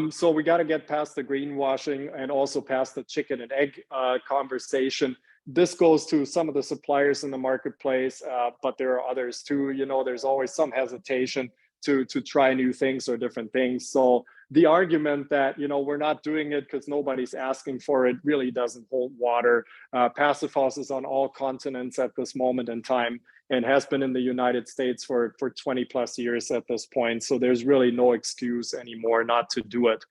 So we got to get past the greenwashing and also past the chicken and egg conversation. This goes to some of the suppliers in the marketplace, but there are others too. There's always some hesitation to try new things or different things. So the argument that, we're not doing it because nobody's asking for it really doesn't hold water. Passive House is on all continents at this moment in time and has been in the United States for 20 plus years at this point. So there's really no excuse anymore not to do it.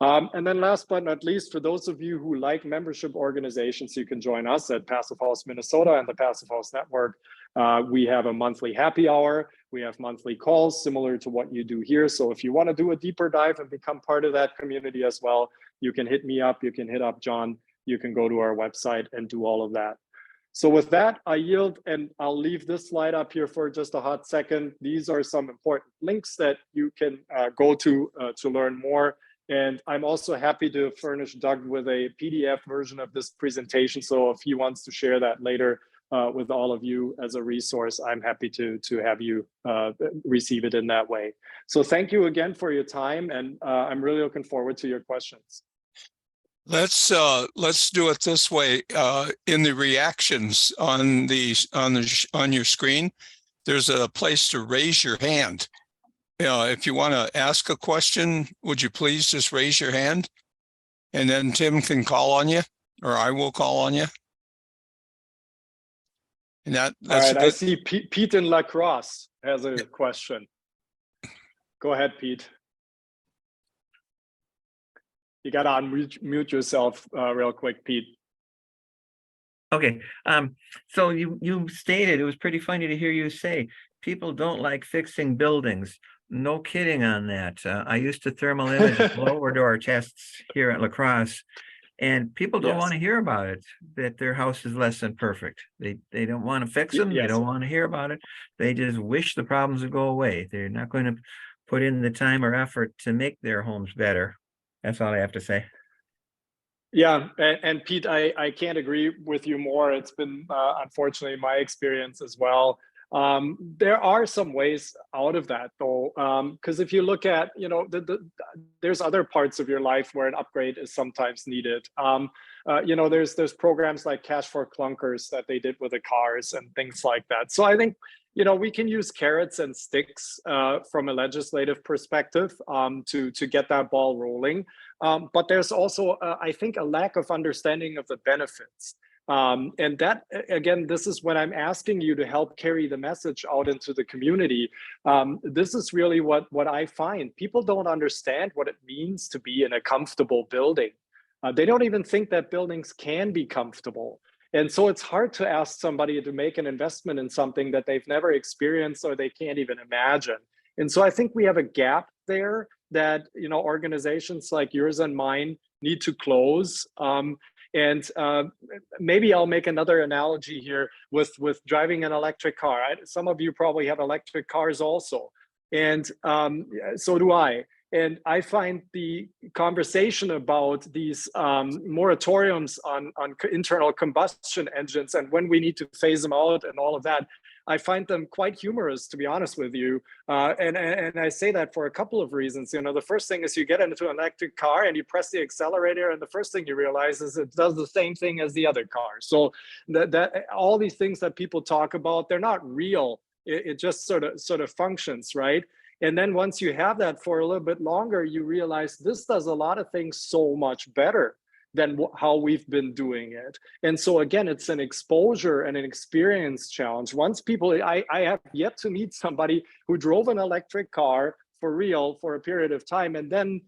And then last but not least, for those of you who like membership organizations, you can join us at Passive House Minnesota and the Passive House Network. We have a monthly happy hour. We have monthly calls similar to what you do here. So if you want to do a deeper dive and become part of that community as well, you can hit me up. You can hit up John. You can go to our website and do all of that. So with that, I yield, and I'll leave this slide up here for just a hot second. These are some important links that you can go to learn more. And I'm also happy to furnish Doug with a PDF version of this presentation. So if he wants to share that later with all of you as a resource, I'm happy to have you receive it in that way. So thank you again for your time, and I'm really looking forward to your questions. Let's do it this way. In the reactions on your screen, there's a place to raise your hand. If you want to ask a question, would you please just raise your hand, and then Tim can call on you, or I will call on you. And that's all right. I see Pete in La Crosse has a question. Go ahead, Pete. You got to unmute yourself real quick, Pete. Okay. So you stated, it was pretty funny to hear you say people don't like fixing buildings. No kidding on that. I used to thermal image lower door tests here at La Crosse, and people don't want to hear about it, that their house is less than perfect. They don't want to fix them. They don't want to hear about it. They just wish the problems would go away. They're not going to put in the time or effort to make their homes better. That's all I have to say. Yeah, and Pete, I can't agree with you more. It's been, unfortunately, my experience as well. There are some ways out of that, though, because if you look at, there's other parts of your life where an upgrade is sometimes needed. There's programs like Cash for Clunkers that they did with the cars and things like that. So I think, we can use carrots and sticks from a legislative perspective to get that ball rolling. But there's also, I think, a lack of understanding of the benefits. And that, again, this is when I'm asking you to help carry the message out into the community. This is really what I find. People don't understand what it means to be in a comfortable building. They don't even think that buildings can be comfortable. And so it's hard to ask somebody to make an investment in something that they've never experienced or they can't even imagine. And so I think we have a gap there that, organizations like yours and mine need to close. And maybe I'll make another analogy here with driving an electric car. Some of you probably have electric cars also, and so do I. And I find the conversation about these moratoriums on internal combustion engines and when we need to phase them out and all of that, I find them quite humorous, to be honest with you. And I say that for a couple of reasons. You know, the first thing is you get into an electric car and you press the accelerator, and the first thing you realize is it does the same thing as the other car. So that all these things that people talk about, they're not real. It just sort of functions, right? And then once you have that for a little bit longer, you realize this does a lot of things so much better than how we've been doing it. And so again, it's an exposure and an experience challenge. Once people, I have yet to meet somebody who drove an electric car for real for a period of time and then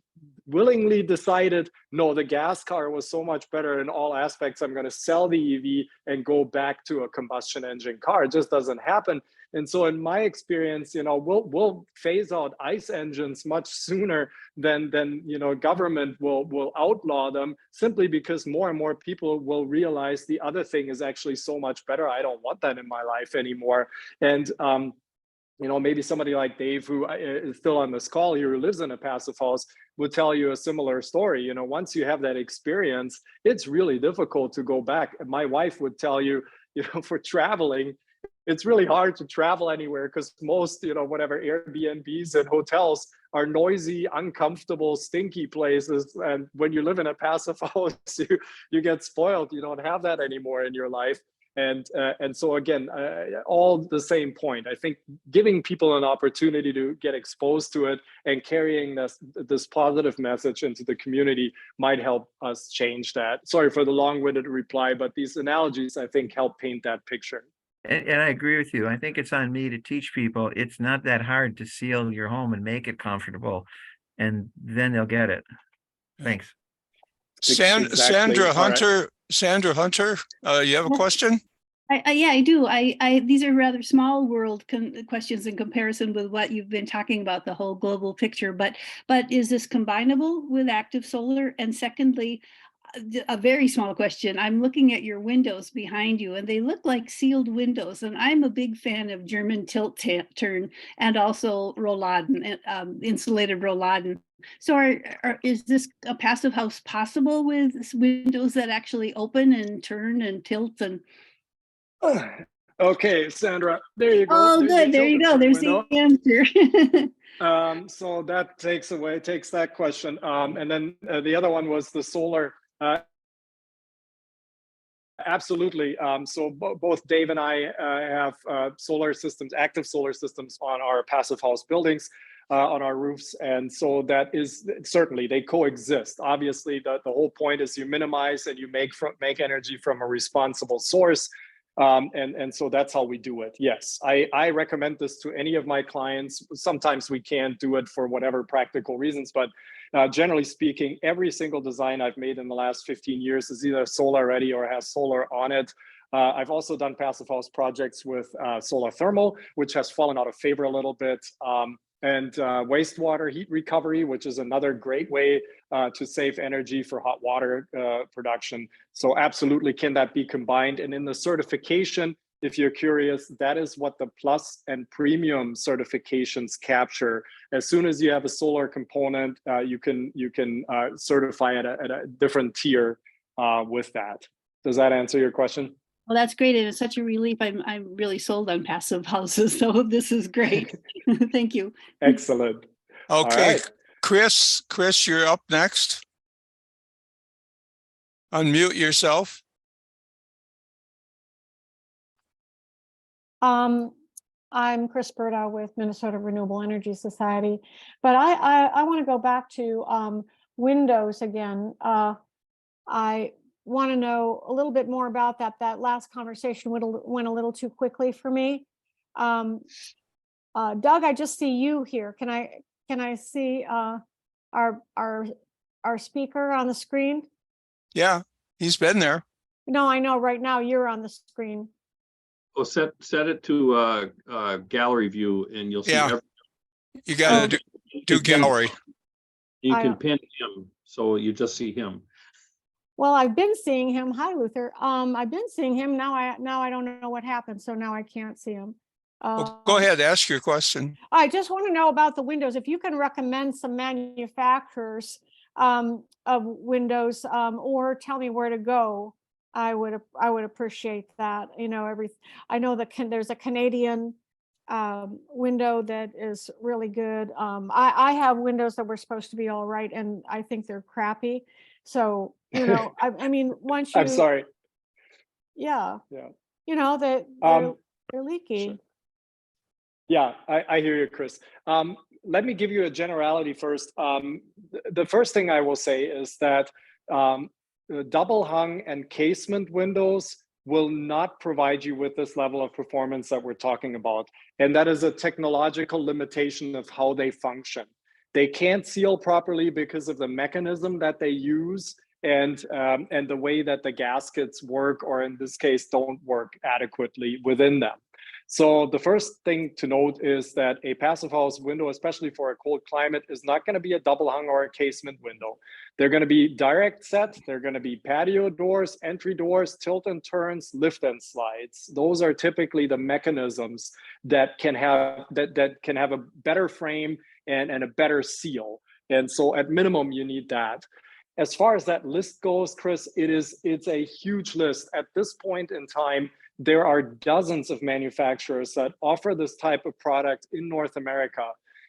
willingly decided, no, the gas car was so much better in all aspects, I'm going to sell the EV and go back to a combustion engine car. It just doesn't happen. And so in my experience, you know, we'll phase out ICE engines much sooner than you know, government will outlaw them, simply because more and more people will realize the other thing is actually so much better. I don't want that in my life anymore. And you know, maybe somebody like Dave, who is still on this call here, who lives in a passive house, would tell you a similar story. You know, once you have that experience, it's really difficult to go back. My wife would tell you, you know, for traveling, it's really hard to travel anywhere because most, you know, whatever Airbnbs and hotels are noisy, uncomfortable, stinky places. And when you live in a passive house, you get spoiled. You don't have that anymore in your life. And so again, all the same point. I think giving people an opportunity to get exposed to it and carrying this positive message into the community might help us change that. Sorry for the long-winded reply, but these analogies, I think, help paint that picture. And I agree with you. I think it's on me to teach people it's not that hard to seal your home and make it comfortable, and then they'll get it. Thanks. Exactly. Sandra Hunter, Right. Sandra Hunter, you have a question? Yeah, I do. These are rather small world questions in comparison with what you've been talking about, the whole global picture. But is this combinable with active solar? And secondly, a very small question. I'm looking at your windows behind you, and they look like sealed windows. And I'm a big fan of German tilt turn and also Rollladen, insulated Rollladen. So is this a passive house possible with windows that actually open and turn and tilt and? Okay, Sandra, there you go. Oh, good. There you go. There's the answer. So that takes that question. And then the other one was the solar. Absolutely. So both Dave and I have solar systems, active solar systems on our passive house buildings, on our roofs. And so that is certainly, they coexist. Obviously, the whole point is you minimize and you make energy from a responsible source. And so that's how we do it. Yes, I recommend this to any of my clients. Sometimes we can't do it for whatever practical reasons, but generally speaking, every single design I've made in the last 15 years is either solar ready or has solar on it. I've also done passive house projects with solar thermal, which has fallen out of favor a little bit. And wastewater heat recovery, which is another great way to save energy for hot water production. So absolutely, can that be combined? And in the certification, if you're curious, that is what the plus and premium certifications capture. As soon as you have a solar component, you can certify at a different tier with that. Does that answer your question? Well, that's great. And it's such a relief. I'm really sold on passive houses. So this is great. Thank you. Excellent. Okay, Right. Chris, you're up next. Unmute yourself. I'm Chris Berta with Minnesota Renewable Energy Society, but I want to go back to windows again. I want to know a little bit more about that. That last conversation went a little too quickly for me. Doug, I just see you here. Can I see our speaker on the screen? Yeah, he's been there. No, I know. Right now you're on the screen. Oh, set it to gallery view, and you'll see. Yeah, you got to do gallery. You can pin him, so you just see him. Well, I've been seeing him. Hi, Luther. I've been seeing him. Now I don't know what happened. So now I can't see him. Well, go ahead, ask your question. I just want to know about the windows. If you can recommend some manufacturers of windows, or tell me where to go, I would appreciate that. You know, I know that there's a Canadian window that is really good. I have windows that were supposed to be all right, and I think they're crappy. So, you know, I mean, once you, I'm sorry. yeah, Yeah. you know, that they're leaky. Sure. Yeah, I hear you, Chris. Let me give you a generality first. The first thing I will say is that double hung and casement windows will not provide you with this level of performance that we're talking about. And that is a technological limitation of how they function. They can't seal properly because of the mechanism that they use and the way that the gaskets work, or in this case, don't work adequately within them. So the first thing to note is that a passive house window, especially for a cold climate, is not going to be a double hung or a casement window. They're going to be direct set. They're going to be patio doors, entry doors, tilt and turns, lift and slides. Those are typically the mechanisms that can have a better frame and a better seal. And so at minimum, you need that. As far as that list goes, Chris, it's a huge list. At this point in time, there are dozens of manufacturers that offer this type of product in North America.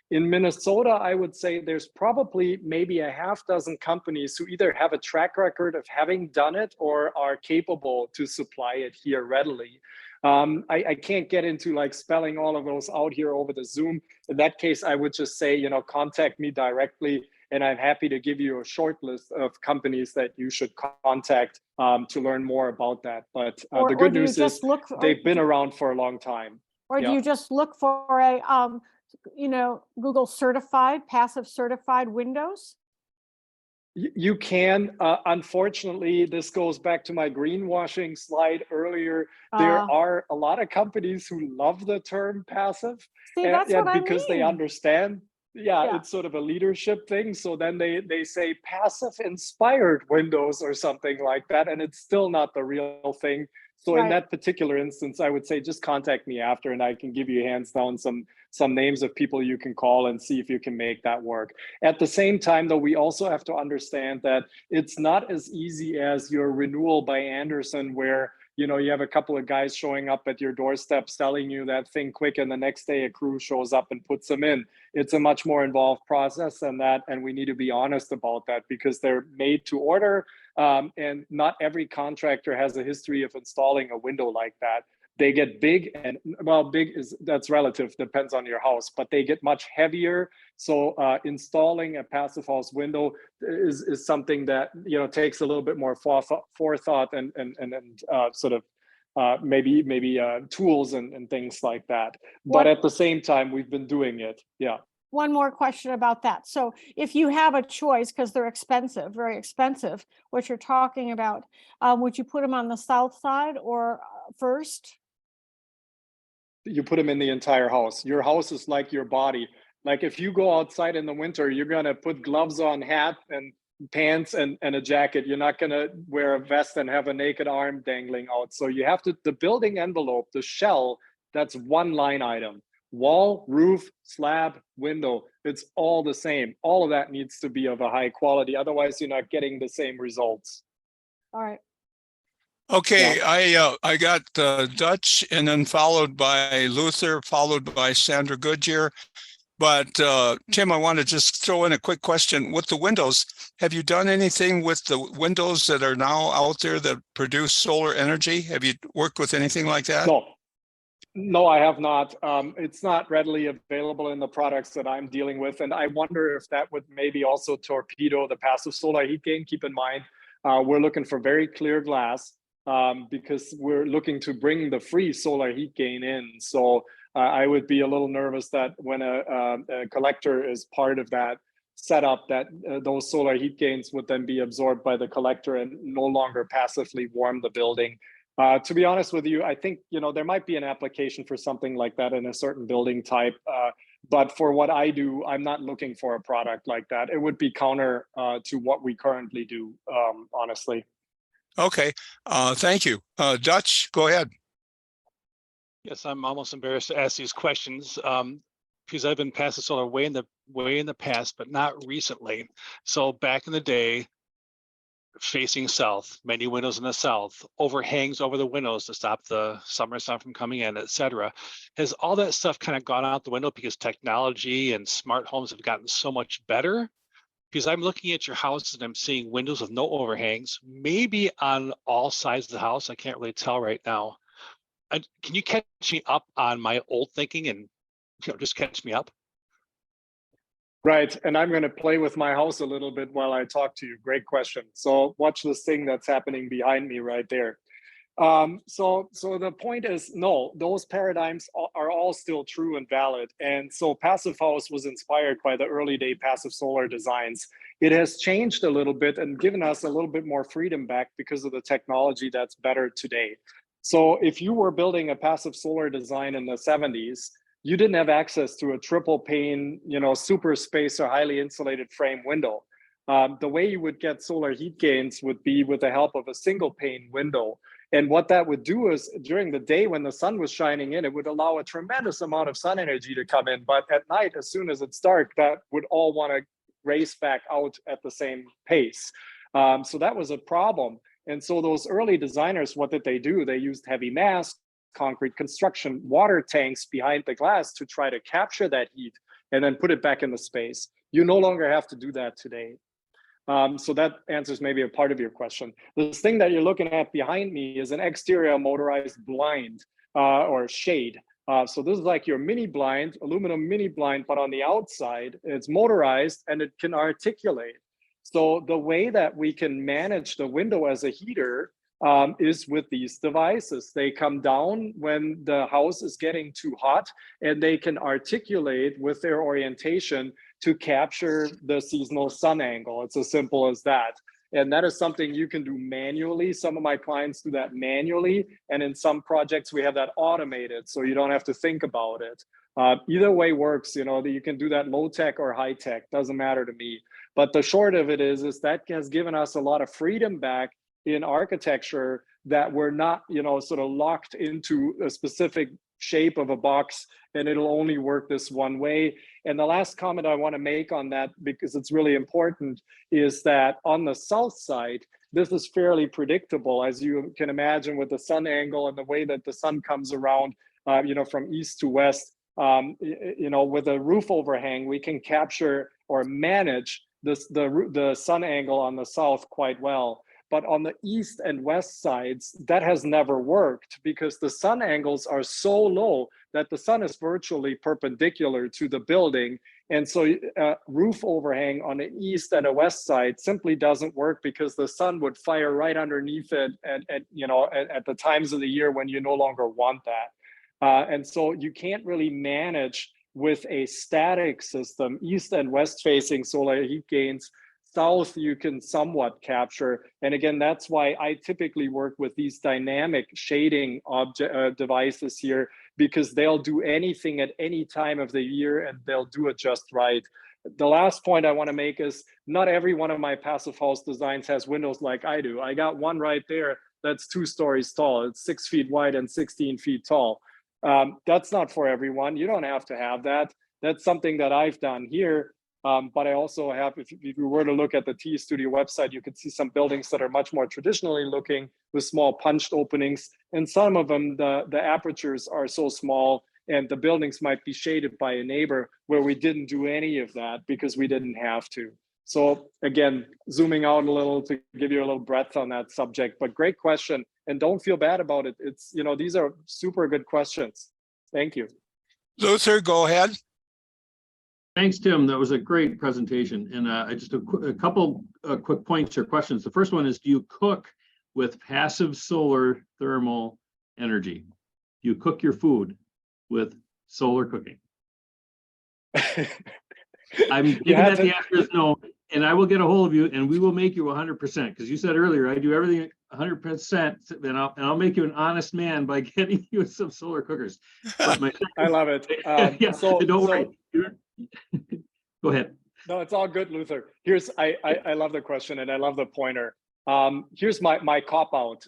In Minnesota, I would say there's probably maybe a half dozen companies who either have a track record of having done it or are capable to supply it here readily. I can't get into like spelling all of those out here over the Zoom. In that case, I would just say, you know, contact me directly, and I'm happy to give you a short list of companies that you should contact to learn more about that. But the good news is they've been around for a long time. Or do you just look for a, you know, Google certified, passive certified windows? You can. Unfortunately, this goes back to my greenwashing slide earlier. There are a lot of companies who love the term passive. See, that's what I mean. Because they understand. Yeah, it's sort of a leadership thing. So then they say passive inspired windows or something like that, and it's still not the real thing. So in that particular instance, I would say just contact me after, and I can give you hands down some names of people you can call and see if you can make that work. At the same time, though, we also have to understand that it's not as easy as your renewal by Andersen, where you know you have a couple of guys showing up at your doorstep selling you that thing quick, and the next day a crew shows up and puts them in. It's a much more involved process than that, and we need to be honest about that because they're made to order. And not every contractor has a history of installing a window like that. They get big, and well, that's relative, depends on your house, but they get much heavier. So installing a passive house window is something that, you know, takes a little bit more forethought and sort of maybe tools and things like that. But at the same time, we've been doing it. Yeah. One more question about that. So if you have a choice, because they're expensive, very expensive, what you're talking about, would you put them on the south side or first? You put them in the entire house. Your house is like your body. Like if you go outside in the winter, you're going to put gloves on, hat and pants and a jacket. You're not going to wear a vest and have a naked arm dangling out. So you have to, the building envelope, the shell, that's one line item. Wall, roof, slab, window, it's all the same. All of that needs to be of a high quality. Otherwise, you're not getting the same results. All right. Okay, I got Dutch and then followed by Luther, followed by Sandra Goodyear. But Tim, I want to just throw in a quick question. With the windows, have you done anything with the windows that are now out there that produce solar energy? Have you worked with anything like that? No, I have not. It's not readily available in the products that I'm dealing with. And I wonder if that would maybe also torpedo the passive solar heat gain. Keep in mind, we're looking for very clear glass because we're looking to bring the free solar heat gain in. So I would be a little nervous that when a collector is part of that setup, that those solar heat gains would then be absorbed by the collector and no longer passively warm the building. To be honest with you, I think, you know, there might be an application for something like that in a certain building type. But for what I do, I'm not looking for a product like that. It would be counter to what we currently do, honestly. Okay, thank you. Dutch, go ahead. Yes, I'm almost embarrassed to ask these questions because I've been passive solar way in the past, but not recently. So back in the day, facing south, many windows in the south, overhangs over the windows to stop the summer sun from coming in, etc. Has all that stuff kind of gone out the window because technology and smart homes have gotten so much better? Because I'm looking at your house and I'm seeing windows with no overhangs, maybe on all sides of the house. I can't really tell right now. Can you catch me up on my old thinking and just catch me up? Right. And I'm going to play with my house a little bit while I talk to you. Great question. So watch this thing that's happening behind me right there. So the point is, no, those paradigms are all still true and valid. And so Passive House was inspired by the early day passive solar designs. It has changed a little bit and given us a little bit more freedom back because of the technology that's better today. So if you were building a passive solar design in the 70s, you didn't have access to a triple pane, super space or highly insulated frame window. The way you would get solar heat gains would be with the help of a single pane window. And what that would do is during the day when the sun was shining in, it would allow a tremendous amount of sun energy to come in. But at night, as soon as it's dark, that would all want to race back out at the same pace. So that was a problem. And so those early designers, what did they do? They used heavy mass, concrete construction, water tanks behind the glass to try to capture that heat and then put it back in the space. You no longer have to do that today. So that answers maybe a part of your question. This thing that you're looking at behind me is an exterior motorized blind or shade. So this is like your mini blind, aluminum mini blind, but on the outside, it's motorized and it can articulate. So the way that we can manage the window as a heater is with these devices. They come down when the house is getting too hot and they can articulate with their orientation to capture the seasonal sun angle. It's as simple as that. And that is something you can do manually. Some of my clients do that manually. And in some projects, we have that automated, so you don't have to think about it. Either way works, you can do that low tech or high tech, doesn't matter to me. But the short of it is that has given us a lot of freedom back in architecture that we're not, sort of locked into a specific shape of a box and it'll only work this one way. And the last comment I want to make on that, because it's really important, is that on the south side, this is fairly predictable, as you can imagine, with the sun angle and the way that the sun comes around, from east to west. With a roof overhang, we can capture or manage the sun angle on the south quite well. But on the east and west sides, that has never worked because the sun angles are so low that the sun is virtually perpendicular to the building. And so roof overhang on the east and the west side simply doesn't work because the sun would fire right underneath it at the times of the year when you no longer want that. And so you can't really manage with a static system, east and west facing solar heat gains. South you can somewhat capture. And again, that's why I typically work with these dynamic shading devices here, because they'll do anything at any time of the year and they'll do it just right. The last point I want to make is not every one of my passive house designs has windows like I do. I got one right there that's 2 stories tall. It's 6 feet wide and 16 feet tall. That's not for everyone. You don't have to have that. That's something that I've done here. But I also have, if you were to look at the T Studio website, you could see some buildings that are much more traditionally looking with small punched openings. And some of them, the apertures are so small and the buildings might be shaded by a neighbor where we didn't do any of that because we didn't have to. So again, zooming out a little to give you a little breadth on that subject, but great question. And don't feel bad about it. It's, these are super good questions. Thank you. Luther, go ahead. Thanks, Tim. That was a great presentation. And just a couple quick points or questions. The first one is, do you cook with passive solar thermal energy? Do you cook your food with solar cooking? I'm thinking that the answer is no, and I will get a hold of you and we will make you 100%, because you said earlier, I do everything 100%, and I'll make you an honest man by getting you some solar cookers. But I love it. Yeah, so don't worry. Go ahead. No, it's all good, Luther. I love the question and I love the pointer. Here's my cop out.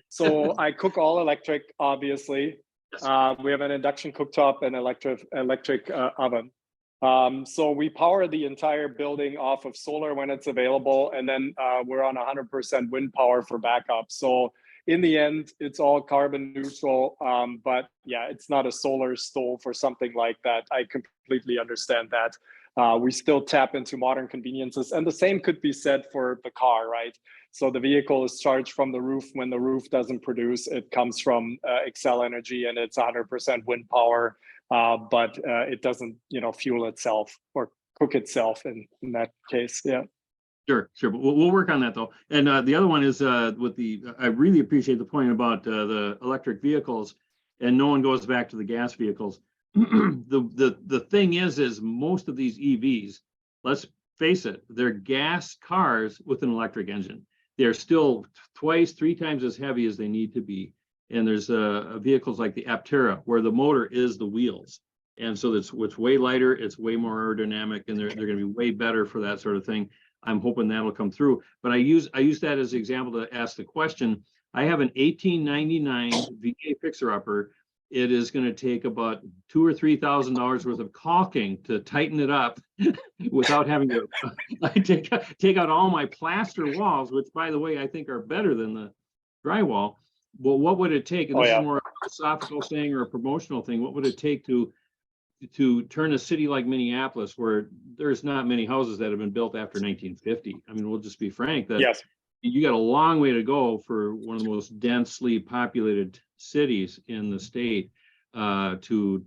So I cook all electric, obviously. We have an induction cooktop and electric oven. So we power the entire building off of solar when it's available, and then we're on 100% wind power for backup. So in the end, it's all carbon neutral, but yeah, it's not a solar stove or something like that. I completely understand that. We still tap into modern conveniences, and the same could be said for the car, right? So the vehicle is charged from the roof. When the roof doesn't produce, it comes from Xcel Energy, and it's 100% wind power, but it doesn't, fuel itself or cook itself in that case. Yeah. Sure. But we'll work on that though. And the other one is I really appreciate the point about the electric vehicles, and no one goes back to the gas vehicles. The thing is most of these EVs, let's face it, they're gas cars with an electric engine. They're still 3 times as heavy as they need to be. And there's vehicles like the Aptera where the motor is the wheels. And so it's way lighter, it's way more aerodynamic, and they're going to be way better for that sort of thing. I'm hoping that'll come through. But I use that as an example to ask the question. I have an 1899 VA fixer-upper. It is going to take about $2,000 or $3,000 worth of caulking to tighten it up without having to take out all my plaster walls, which, by the way, I think are better than the drywall. Well, what would it take? And this is more a philosophical thing or a promotional thing. What would it take to turn a city like Minneapolis, where there's not many houses that have been built after 1950? I mean, we'll just be frank that yes. You got a long way to go for one of the most densely populated cities in the state to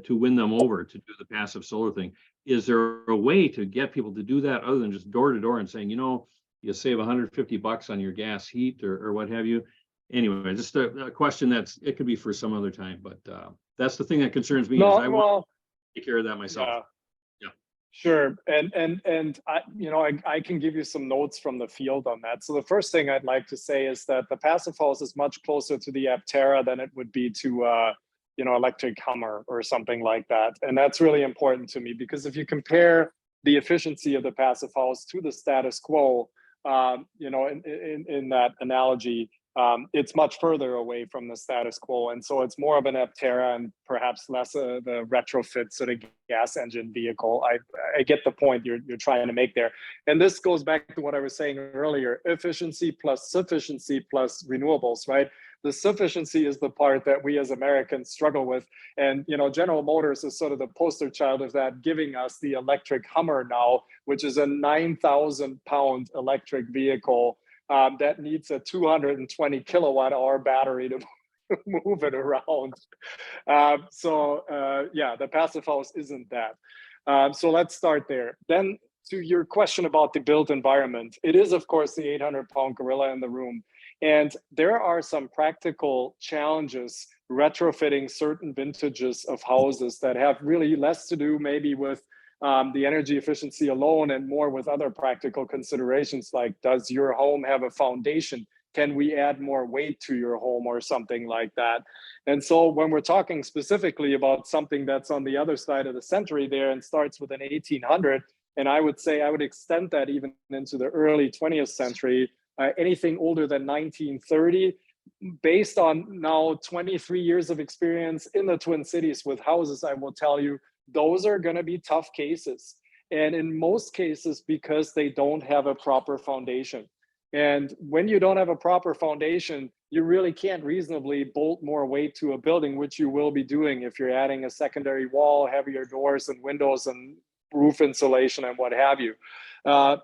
win them over to do the passive solar thing. Is there a way to get people to do that other than just door to door and saying, you save $150 on your gas heat or what have you? Anyway, just a question it could be for some other time, but that's the thing that concerns me. I want to take care of that myself. Yeah. Sure, and I can give you some notes from the field on that. So the first thing I'd like to say is that the Passive House is much closer to the Aptera than it would be to electric Hummer or something like that, and that's really important to me because if you compare the efficiency of the Passive House to the status quo, in that analogy, it's much further away from the status quo. And so it's more of an Aptera and perhaps less of the retrofit sort of gas engine vehicle. I get the point you're trying to make there. And this goes back to what I was saying earlier, efficiency plus sufficiency plus renewables, right? The sufficiency is the part that we as Americans struggle with. And, General Motors is sort of the poster child of that, giving us the electric Hummer now, which is a 9,000-pound electric vehicle that needs a 220 kilowatt hour battery to move it around. The Passive House isn't that. So let's start there. Then to your question about the built environment, it is, of course, the 800-pound gorilla in the room. And there are some practical challenges retrofitting certain vintages of houses that have really less to do maybe with the energy efficiency alone and more with other practical considerations like, does your home have a foundation? Can we add more weight to your home or something like that? And so when we're talking specifically about something that's on the other side of the century there and starts with an 1800, and I would say I would extend that even into the early 20th century, anything older than 1930, based on now 23 years of experience in the Twin Cities with houses, I will tell you, those are going to be tough cases. And in most cases, because they don't have a proper foundation. And when you don't have a proper foundation, you really can't reasonably bolt more weight to a building, which you will be doing if you're adding a secondary wall, heavier doors and windows and roof insulation and what have you. They are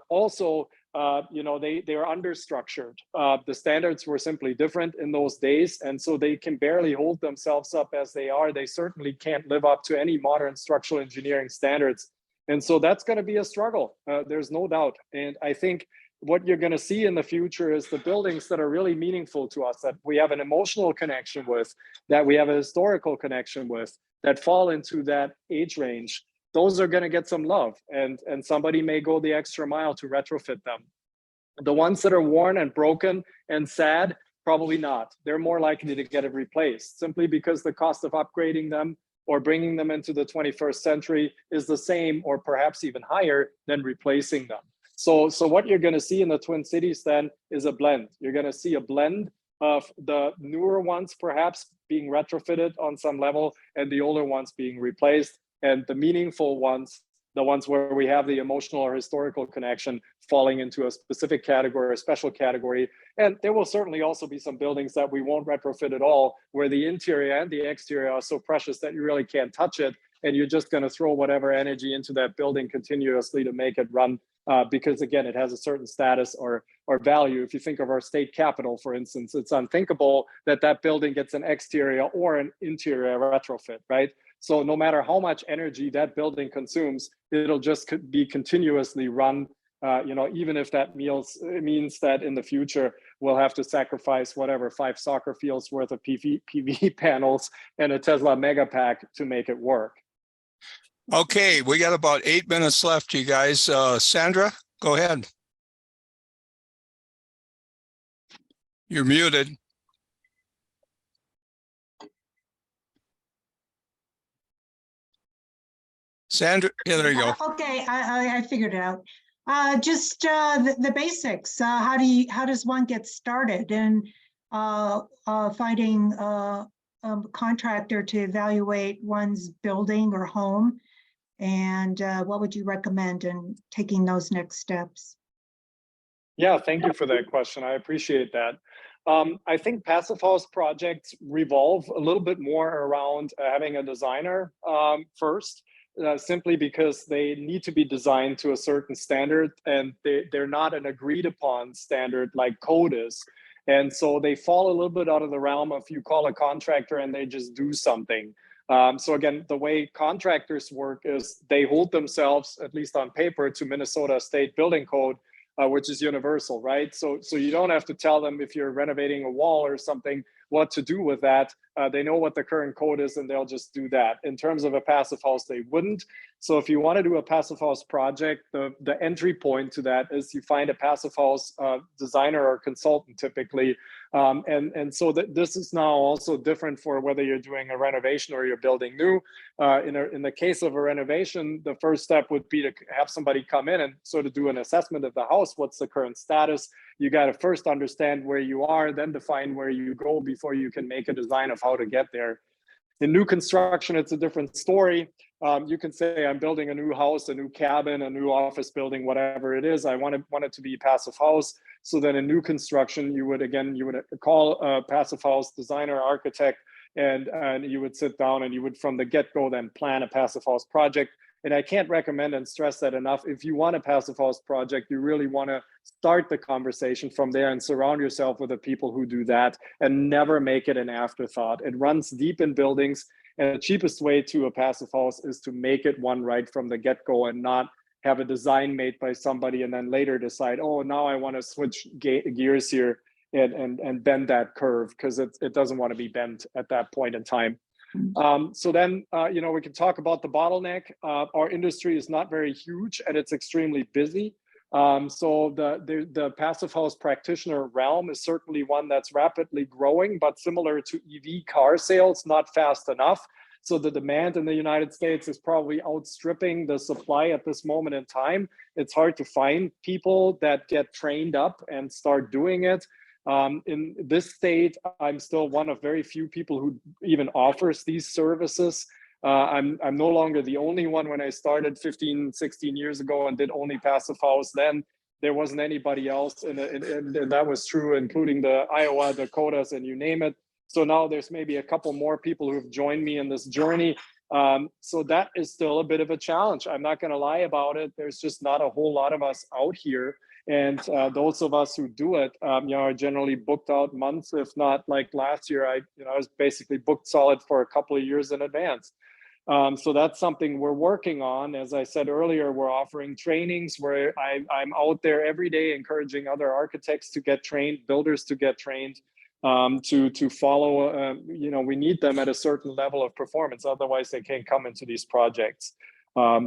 understructured. The standards were simply different in those days, and so they can barely hold themselves up as they are. They certainly can't live up to any modern structural engineering standards. And so that's going to be a struggle. There's no doubt. And I think what you're going to see in the future is the buildings that are really meaningful to us, that we have an emotional connection with, that we have a historical connection with, that fall into that age range. Those are going to get some love, and somebody may go the extra mile to retrofit them. The ones that are worn and broken and sad, probably not. They're more likely to get it replaced simply because the cost of upgrading them or bringing them into the 21st century is the same or perhaps even higher than replacing them. So what you're going to see in the Twin Cities then is a blend. You're going to see a blend of the newer ones perhaps being retrofitted on some level and the older ones being replaced, and the meaningful ones, the ones where we have the emotional or historical connection, falling into a specific category, a special category. And there will certainly also be some buildings that we won't retrofit at all, where the interior and the exterior are so precious that you really can't touch it, and you're just going to throw whatever energy into that building continuously to make it run, because again, it has a certain status or value. If you think of our state capitol, for instance, it's unthinkable that that building gets an exterior or an interior retrofit, right? So no matter how much energy that building consumes, it'll just be continuously run, even if that means that in the future, we'll have to sacrifice whatever 5 soccer fields worth of PV panels and a Tesla Megapack to make it work. Okay, we got about 8 minutes left, you guys. Sandra, go ahead. You're muted. Sandra, yeah, there you go. Okay, I figured it out. Just the basics. How does one get started in finding a contractor to evaluate one's building or home? And what would you recommend in taking those next steps? Yeah, thank you for that question. I appreciate that. I think passive house projects revolve a little bit more around having a designer first, simply because they need to be designed to a certain standard, and they're not an agreed upon standard like code is. And so they fall a little bit out of the realm of you call a contractor and they just do something. So again, the way contractors work is they hold themselves, at least on paper, to Minnesota State Building Code, which is universal, right? So you don't have to tell them if you're renovating a wall or something what to do with that. They know what the current code is and they'll just do that. In terms of a passive house, they wouldn't. So if you want to do a passive house project, the entry point to that is you find a passive house designer or consultant typically. And so this is now also different for whether you're doing a renovation or you're building new. In the case of a renovation, the first step would be to have somebody come in and sort of do an assessment of the house. What's the current status? You got to first understand where you are, then define where you go before you can make a design of how to get there. In new construction, it's a different story. You can say, I'm building a new house, a new cabin, a new office building, whatever it is. I want it to be passive house. So then in new construction, you would call a passive house designer, architect, and you would sit down and you would from the get-go then plan a passive house project. And I can't recommend and stress that enough. If you want a passive house project, you really want to start the conversation from there and surround yourself with the people who do that and never make it an afterthought. It runs deep in buildings, and the cheapest way to a passive house is to make it one right from the get-go and not have a design made by somebody and then later decide, oh, now I want to switch gears here and bend that curve, because it doesn't want to be bent at that point in time. So then, we can talk about the bottleneck. Our industry is not very huge and it's extremely busy. So the passive house practitioner realm is certainly one that's rapidly growing, but similar to EV car sales, not fast enough. So the demand in the United States is probably outstripping the supply at this moment in time. It's hard to find people that get trained up and start doing it. In this state, I'm still one of very few people who even offers these services. I'm no longer the only one. When I started 15, 16 years ago and did only passive house, then there wasn't anybody else. And that was true, including the Iowa, Dakotas, and you name it. So now there's maybe a couple more people who've joined me in this journey. So that is still a bit of a challenge. I'm not going to lie about it. There's just not a whole lot of us out here. And those of us who do it, are generally booked out months, if not like last year. I was basically booked solid for a couple of years in advance. So that's something we're working on. As I said earlier, we're offering trainings where I'm out there every day encouraging other architects to get trained, builders to get trained, to follow. We need them at a certain level of performance, otherwise they can't come into these projects.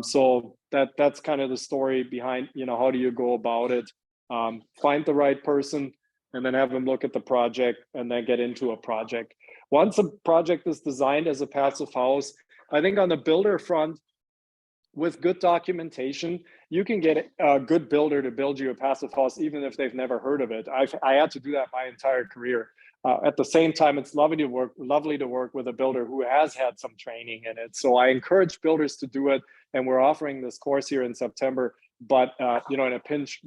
So that's kind of the story behind, how do you go about it? Find the right person and then have them look at the project and then get into a project. Once a project is designed as a passive house, I think on the builder front, with good documentation you can get a good builder to build you a passive house, even if they've never heard of it. I had to do that my entire career. At the same time, it's lovely to work with a builder who has had some training in it. So I encourage builders to do it, and we're offering this course here in September. But in a pinch,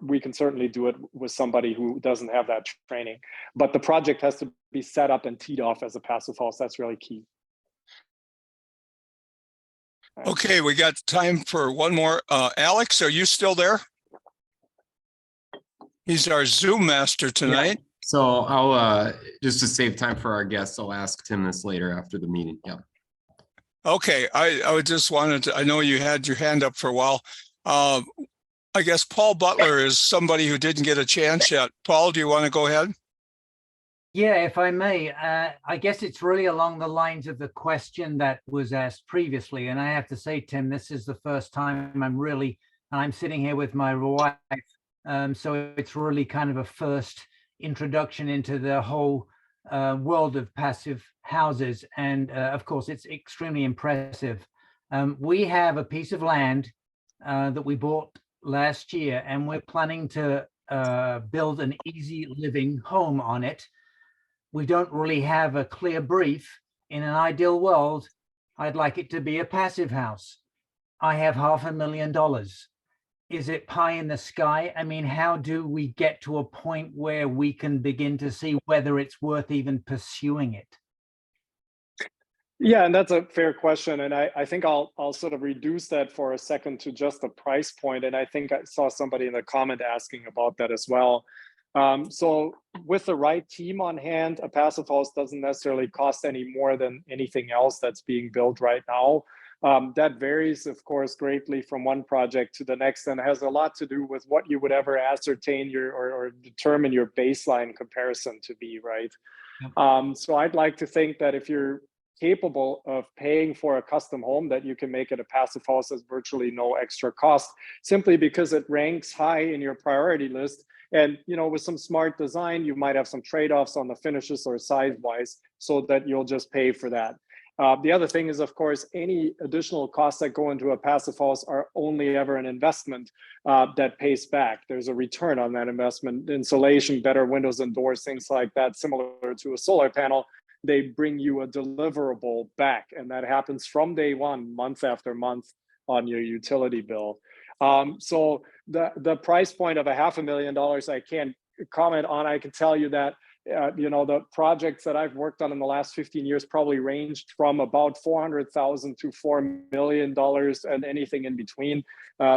we can certainly do it with somebody who doesn't have that training. But the project has to be set up and teed off as a passive house. That's really key. Okay, we got time for one more. Alex, are you still there? He's our Zoom master tonight. Yeah. So I'll just to save time for our guests, I'll ask Tim this later after the meeting. Yeah. Okay, I just wanted to, I know you had your hand up for a while. I guess Paul Butler is somebody who didn't get a chance yet. Paul, do you want to go ahead? Yeah, if I may, I guess it's really along the lines of the question that was asked previously. And I have to say, Tim, this is the first time I'm sitting here with my wife. So it's really kind of a first introduction into the whole world of passive houses. And of course, it's extremely impressive. We have a piece of land that we bought last year, and we're planning to build an easy living home on it. We don't really have a clear brief. In an ideal world, I'd like it to be a passive house. I have $500,000. Is it pie in the sky? I mean, how do we get to a point where we can begin to see whether it's worth even pursuing it? Yeah, and that's a fair question. And I think I'll sort of reduce that for a second to just the price point. And I think I saw somebody in the comment asking about that as well. So with the right team on hand, a passive house doesn't necessarily cost any more than anything else that's being built right now. That varies, of course, greatly from one project to the next, and has a lot to do with what you would ever ascertain or determine your baseline comparison to be, right? Yep. So I'd like to think that if you're capable of paying for a custom home, that you can make it a passive house as virtually no extra cost, simply because it ranks high in your priority list. And with some smart design, you might have some trade-offs on the finishes or size-wise, so that you'll just pay for that. The other thing is, of course, any additional costs that go into a passive house are only ever an investment that pays back. There's a return on that investment. Insulation, better windows and doors, things like that, similar to a solar panel. They bring you a deliverable back, and that happens from day one, month after month on your utility bill. So the price point of $500,000, I can't comment on. I can tell you that the projects that I've worked on in the last 15 years probably ranged from about $400,000 to $4 million and anything in between.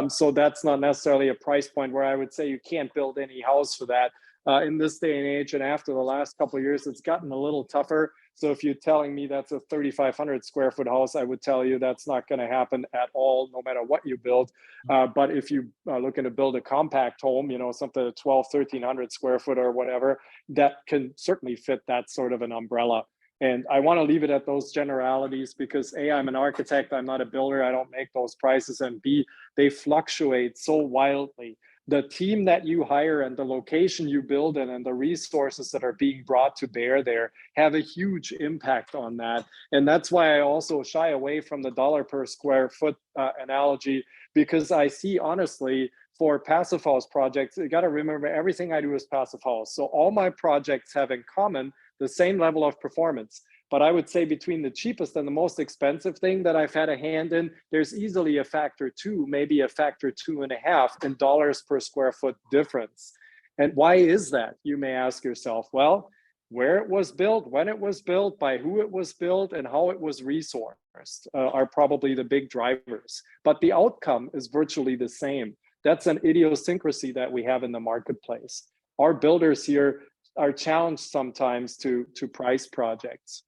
So that's not necessarily a price point where I would say you can't build any house for that. In this day and age, and after the last couple of years, it's gotten a little tougher. So if you're telling me that's a 3,500 square foot house, I would tell you that's not going to happen at all, no matter what you build. But if you are looking to build a compact home, something 1,300 square foot or whatever, that can certainly fit that sort of an umbrella. And I want to leave it at those generalities because A, I'm an architect, I'm not a builder, I don't make those prices, and B, they fluctuate so wildly. The team that you hire and the location you build in and the resources that are being brought to bear there have a huge impact on that. And that's why I also shy away from the dollar per square foot analogy, because I see, honestly, for passive house projects, you got to remember everything I do is passive house. So all my projects have in common the same level of performance. But I would say between the cheapest and the most expensive thing that I've had a hand in, there's easily a factor 2, maybe a factor 2.5 in dollars per square foot difference. And why is that? You may ask yourself, well, where it was built, when it was built, by who it was built, and how it was resourced are probably the big drivers. But the outcome is virtually the same. That's an idiosyncrasy that we have in the marketplace. Our builders here are challenged sometimes to price projects.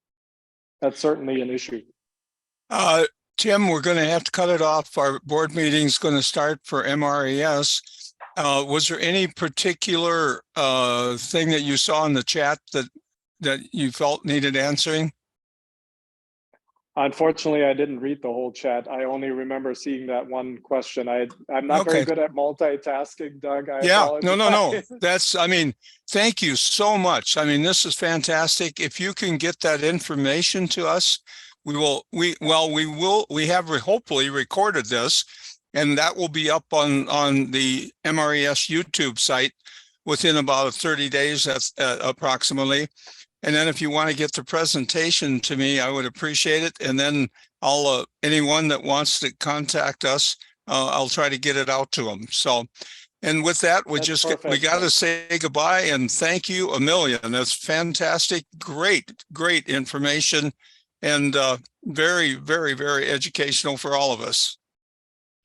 That's certainly an issue. Tim, we're going to have to cut it off. Our board meeting is going to start for MRES. Was there any particular thing that you saw in the chat that you felt needed answering? Unfortunately, I didn't read the whole chat. I only remember seeing that one question. I'm not very good at multitasking, Doug. No. Thank you so much. This is fantastic. If you can get that information to us, we have hopefully recorded this, And that will be up on the MRES YouTube site within about 30 days, that's approximately. And then if you want to get the presentation to me, I would appreciate it. And then I'll, anyone that wants to contact us, I'll try to get it out to them. So, and with that, we got to say goodbye and thank you a million. That's fantastic. Great information and very, very, very educational for all of us.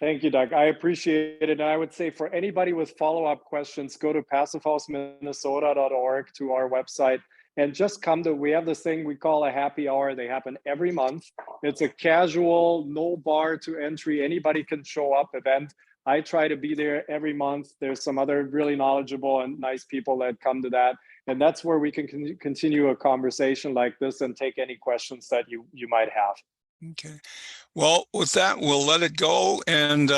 Thank you, Doug. I appreciate it. And I would say for anybody with follow-up questions, go to passivehouseminnesota.org to our website and just come to, we have this thing we call a happy hour. They happen every month. It's a casual, no bar to entry, anybody can show up event. I try to be there every month. There's some other really knowledgeable and nice people that come to that. And that's where we can continue a conversation like this and take any questions that you might have. Okay. Well, with that, we'll let it go. And